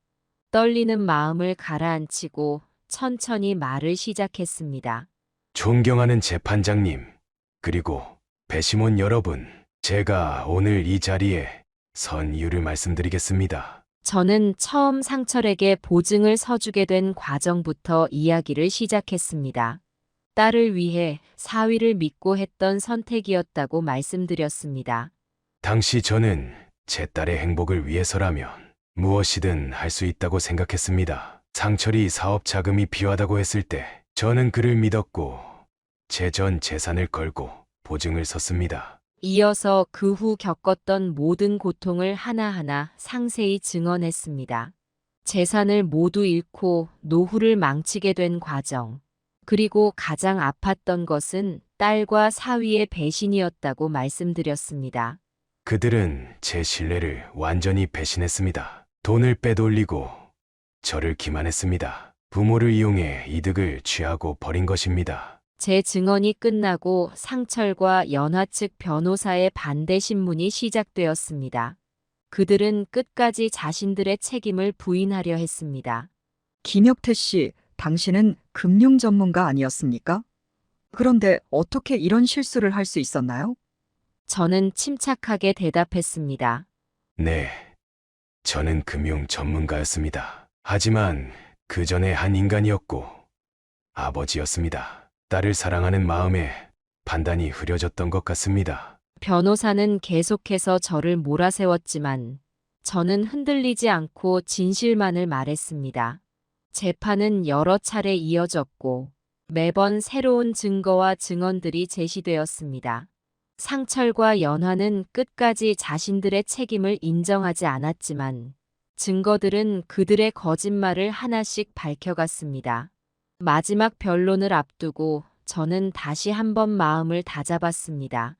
떨리는 마음을 가라앉히고 천천히 말을 시작했습니다. 존경하는 재판장님, 그리고 배심원 여러분, 제가 오늘 이 자리에 선 이유를 말씀드리겠습니다. 저는 처음 상철에게 보증을 서주게 된 과정부터 이야기를 시작했습니다. 딸을 위해 사위를 믿고 했던 선택이었다고 말씀드렸습니다. 당시 저는 제 딸의 행복을 위해서라면 무엇이든 할 수 있다고 생각했습니다. 상철이 사업 자금이 필요하다고 했을 때 저는 그를 믿었고 제 전 재산을 걸고 보증을 섰습니다. 이어서 그 후 겪었던 모든 고통을 하나하나 상세히 증언했습니다. 재산을 모두 잃고 노후를 망치게 된 과정, 그리고 가장 아팠던 것은 딸과 사위의 배신이었다고 말씀드렸습니다. 그들은 제 신뢰를 완전히 배신했습니다. 돈을 빼돌리고 저를 기만했습니다. 부모를 이용해 이득을 취하고 버린 것입니다. 제 증언이 끝나고 상철과 연하 측 변호사의 반대 신문이 시작되었습니다. 그들은 끝까지 자신들의 책임을 부인하려 했습니다. 김혁태 씨, 당신은 금융 전문가 아니었습니까? 그런데 어떻게 이런 실수를 할 수 있었나요? 저는 침착하게 대답했습니다. 네, 저는 금융 전문가였습니다. 하지만 그 전에 한 인간이었고 아버지였습니다. 딸을 사랑하는 마음에 판단이 흐려졌던 것 같습니다. 변호사는 계속해서 저를 몰아세웠지만 저는 흔들리지 않고 진실만을 말했습니다. 재판은 여러 차례 이어졌고 매번 새로운 증거와 증언들이 제시되었습니다. 상철과 연화는 끝까지 자신들의 책임을 인정하지 않았지만 증거들은 그들의 거짓말을 하나씩 밝혀갔습니다. 마지막 변론을 앞두고 저는 다시 한번 마음을 다잡았습니다.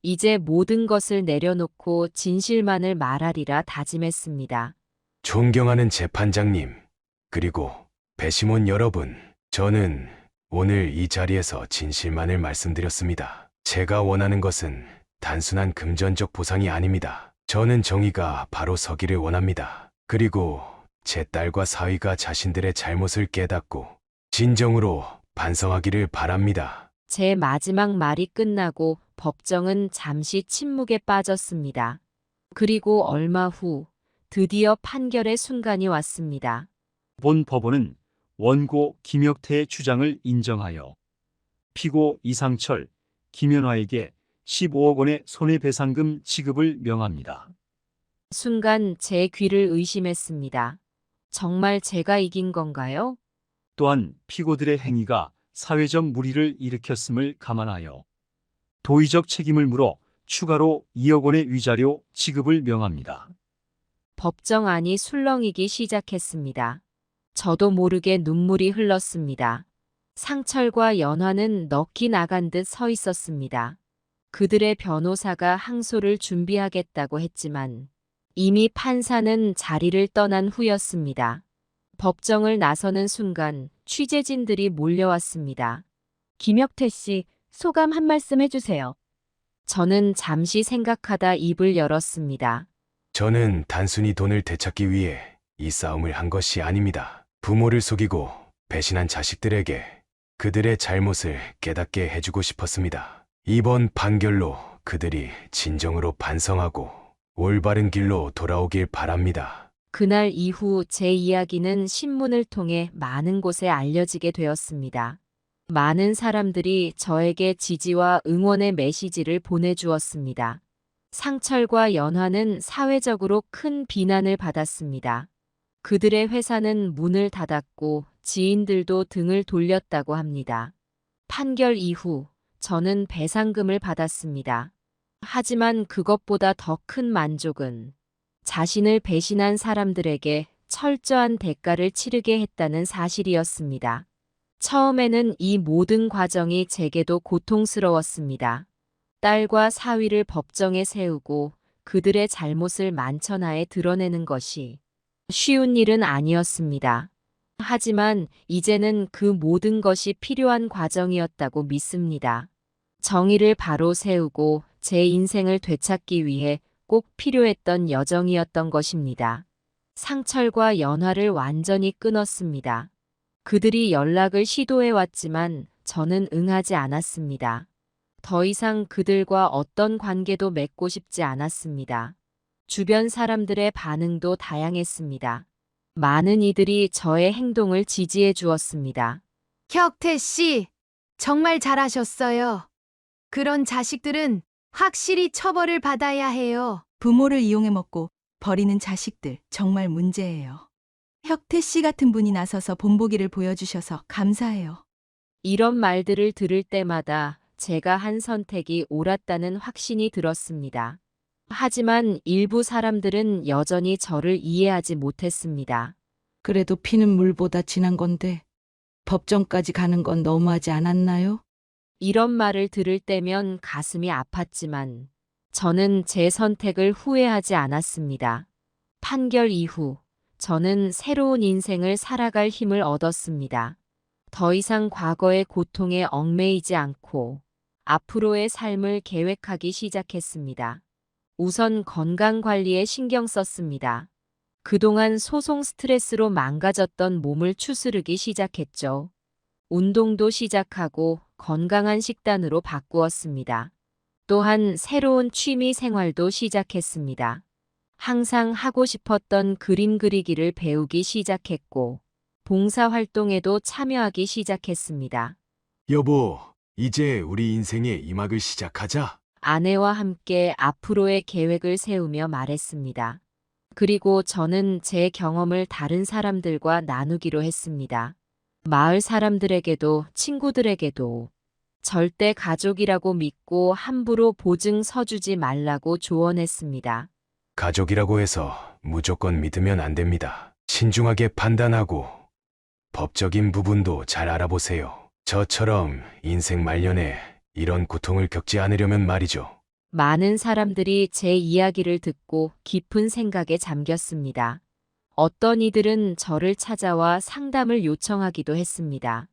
이제 모든 것을 내려놓고 진실만을 말하리라 다짐했습니다. 존경하는 재판장님, 그리고 배심원 여러분, 저는 오늘 이 자리에서 진실만을 말씀드렸습니다. 제가 원하는 것은 단순한 금전적 보상이 아닙니다. 저는 정의가 바로 서기를 원합니다. 그리고 제 딸과 사위가 자신들의 잘못을 깨닫고 진정으로 반성하기를 바랍니다. 제 마지막 말이 끝나고 법정은 잠시 침묵에 빠졌습니다. 그리고 얼마 후 드디어 판결의 순간이 왔습니다. 본 법원은 원고 김혁태의 주장을 인정하여 피고 이상철, 김연화에게 15억 원의 손해배상금 지급을 명합니다. 순간 제 귀를 의심했습니다. 정말 제가 이긴 건가요? 또한 피고들의 행위가 사회적 물의를 일으켰음을 감안하여 도의적 책임을 물어 추가로 2억 원의 위자료 지급을 명합니다. 법정 안이 술렁이기 시작했습니다. 저도 모르게 눈물이 흘렀습니다. 상철과 연화는 넋이 나간 듯 서 있었습니다. 그들의 변호사가 항소를 준비하겠다고 했지만 이미 판사는 자리를 떠난 후였습니다. 법정을 나서는 순간 취재진들이 몰려왔습니다. 김혁태 씨, 소감 한 말씀 해주세요. 저는 잠시 생각하다 입을 열었습니다. 저는 단순히 돈을 되찾기 위해 이 싸움을 한 것이 아닙니다. 부모를 속이고 배신한 자식들에게 그들의 잘못을 깨닫게 해주고 싶었습니다. 이번 판결로 그들이 진정으로 반성하고 올바른 길로 돌아오길 바랍니다. 그날 이후 제 이야기는 신문을 통해 많은 곳에 알려지게 되었습니다. 많은 사람들이 저에게 지지와 응원의 메시지를 보내주었습니다. 상철과 연화는 사회적으로 큰 비난을 받았습니다. 그들의 회사는 문을 닫았고 지인들도 등을 돌렸다고 합니다. 판결 이후 저는 배상금을 받았습니다. 하지만 그것보다 더 큰 만족은 자신을 배신한 사람들에게 철저한 대가를 치르게 했다는 사실이었습니다. 처음에는 이 모든 과정이 제게도 고통스러웠습니다. 딸과 사위를 법정에 세우고 그들의 잘못을 만천하에 드러내는 것이 쉬운 일은 아니었습니다. 하지만 이제는 그 모든 것이 필요한 과정이었다고 믿습니다. 정의를 바로 세우고 제 인생을 되찾기 위해 꼭 필요했던 여정이었던 것입니다. 상철과 연화를 완전히 끊었습니다. 그들이 연락을 시도해왔지만 저는 응하지 않았습니다. 더 이상 그들과 어떤 관계도 맺고 싶지 않았습니다. 주변 사람들의 반응도 다양했습니다. 많은 이들이 저의 행동을 지지해 주었습니다. 혁태 씨, 정말 잘하셨어요. 그런 자식들은 확실히 처벌을 받아야 해요. 부모를 이용해 먹고 버리는 자식들 정말 문제예요. 혁태 씨 같은 분이 나서서 본보기를 보여주셔서 감사해요. 이런 말들을 들을 때마다 제가 한 선택이 옳았다는 확신이 들었습니다. 하지만 일부 사람들은 여전히 저를 이해하지 못했습니다. 그래도 피는 물보다 진한 건데 법정까지 가는 건 너무하지 않았나요? 이런 말을 들을 때면 가슴이 아팠지만 저는 제 선택을 후회하지 않았습니다. 판결 이후 저는 새로운 인생을 살아갈 힘을 얻었습니다. 더 이상 과거의 고통에 얽매이지 않고 앞으로의 삶을 계획하기 시작했습니다. 우선 건강 관리에 신경 썼습니다. 그동안 소송 스트레스로 망가졌던 몸을 추스르기 시작했죠. 운동도 시작하고 건강한 식단으로 바꾸었습니다. 또한 새로운 취미 생활도 시작했습니다. 항상 하고 싶었던 그림 그리기를 배우기 시작했고 봉사활동에도 참여하기 시작했습니다. 여보, 이제 우리 인생의 이 막을 시작하자. 아내와 함께 앞으로의 계획을 세우며 말했습니다. 그리고 저는 제 경험을 다른 사람들과 나누기로 했습니다. 마을 사람들에게도 친구들에게도 절대 가족이라고 믿고 함부로 보증 서주지 말라고 조언했습니다. 가족이라고 해서 무조건 믿으면 안 됩니다. 신중하게 판단하고 법적인 부분도 잘 알아보세요. 저처럼 인생 말년에 이런 고통을 겪지 않으려면 말이죠. 많은 사람들이 제 이야기를 듣고 깊은 생각에 잠겼습니다. 어떤 이들은 저를 찾아와 상담을 요청하기도 했습니다.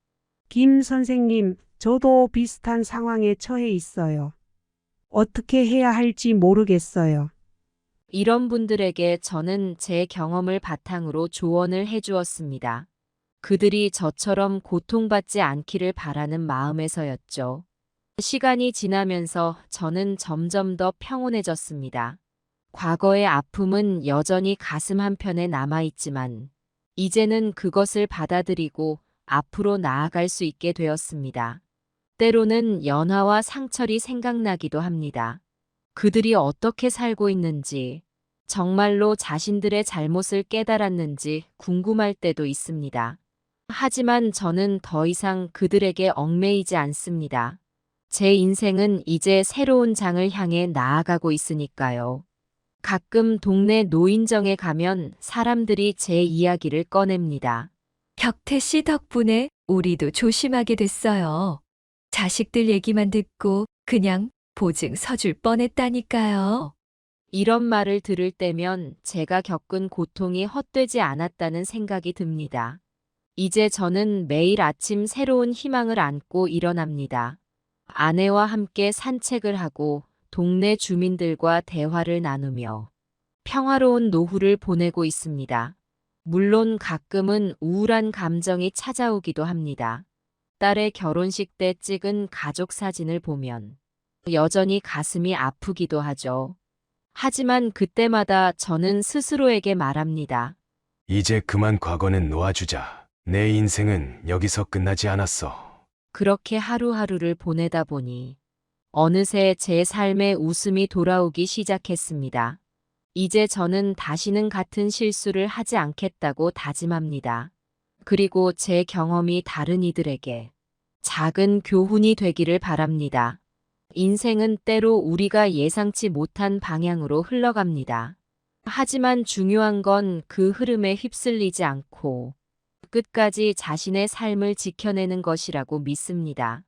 김 선생님, 저도 비슷한 상황에 처해 있어요. 어떻게 해야 할지 모르겠어요. 이런 분들에게 저는 제 경험을 바탕으로 조언을 해주었습니다. 그들이 저처럼 고통받지 않기를 바라는 마음에서였죠. 시간이 지나면서 저는 점점 더 평온해졌습니다. 과거의 아픔은 여전히 가슴 한편에 남아있지만 이제는 그것을 받아들이고 앞으로 나아갈 수 있게 되었습니다. 때로는 연하와 상철이 생각나기도 합니다. 그들이 어떻게 살고 있는지, 정말로 자신들의 잘못을 깨달았는지 궁금할 때도 있습니다. 하지만 저는 더 이상 그들에게 얽매이지 않습니다. 제 인생은 이제 새로운 장을 향해 나아가고 있으니까요. 가끔 동네 노인정에 가면 사람들이 제 이야기를 꺼냅니다. 격태 씨 덕분에 우리도 조심하게 됐어요. 자식들 얘기만 듣고 그냥 보증 서줄 뻔했다니까요. 이런 말을 들을 때면 제가 겪은 고통이 헛되지 않았다는 생각이 듭니다. 이제 저는 매일 아침 새로운 희망을 안고 일어납니다. 아내와 함께 산책을 하고 동네 주민들과 대화를 나누며 평화로운 노후를 보내고 있습니다. 물론 가끔은 우울한 감정이 찾아오기도 합니다. 딸의 결혼식 때 찍은 가족 사진을 보면 여전히 가슴이 아프기도 하죠. 하지만 그때마다 저는 스스로에게 말합니다. 이제 그만 과거는 놓아주자. 내 인생은 여기서 끝나지 않았어. 그렇게 하루하루를 보내다 보니 어느새 제 삶에 웃음이 돌아오기 시작했습니다. 이제 저는 다시는 같은 실수를 하지 않겠다고 다짐합니다. 그리고 제 경험이 다른 이들에게 작은 교훈이 되기를 바랍니다. 인생은 때로 우리가 예상치 못한 방향으로 흘러갑니다. 하지만 중요한 건 그 흐름에 휩쓸리지 않고 끝까지 자신의 삶을 지켜내는 것이라고 믿습니다.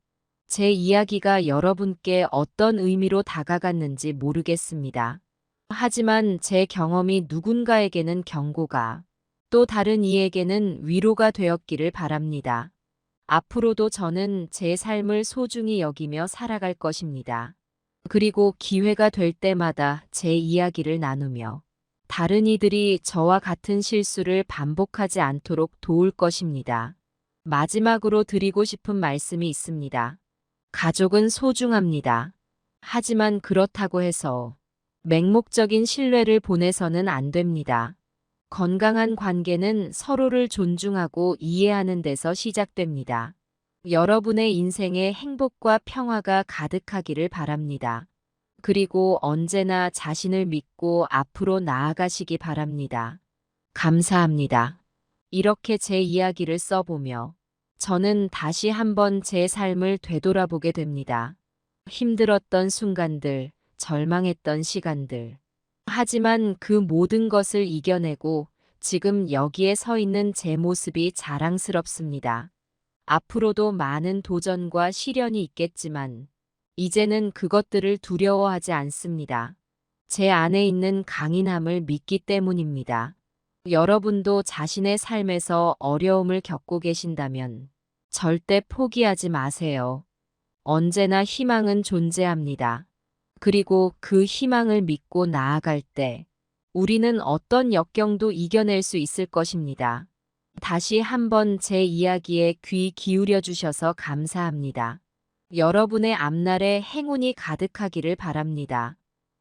제 이야기가 여러분께 어떤 의미로 다가갔는지 모르겠습니다. 하지만 제 경험이 누군가에게는 경고가, 또 다른 이에게는 위로가 되었기를 바랍니다. 앞으로도 저는 제 삶을 소중히 여기며 살아갈 것입니다. 그리고 기회가 될 때마다 제 이야기를 나누며 다른 이들이 저와 같은 실수를 반복하지 않도록 도울 것입니다. 마지막으로 드리고 싶은 말씀이 있습니다. 가족은 소중합니다. 하지만 그렇다고 해서 맹목적인 신뢰를 보내서는 안 됩니다. 건강한 관계는 서로를 존중하고 이해하는 데서 시작됩니다. 여러분의 인생에 행복과 평화가 가득하기를 바랍니다. 그리고 언제나 자신을 믿고 앞으로 나아가시기 바랍니다. 감사합니다. 이렇게 제 이야기를 써보며 저는 다시 한번 제 삶을 되돌아보게 됩니다. 힘들었던 순간들, 절망했던 시간들. 하지만 그 모든 것을 이겨내고 지금 여기에 서 있는 제 모습이 자랑스럽습니다. 앞으로도 많은 도전과 시련이 있겠지만 이제는 그것들을 두려워하지 않습니다. 제 안에 있는 강인함을 믿기 때문입니다. 여러분도 자신의 삶에서 어려움을 겪고 계신다면 절대 포기하지 마세요. 언제나 희망은 존재합니다. 그리고 그 희망을 믿고 나아갈 때 우리는 어떤 역경도 이겨낼 수 있을 것입니다. 다시 한번 제 이야기에 귀 기울여 주셔서 감사합니다. 여러분의 앞날에 행운이 가득하기를 바랍니다.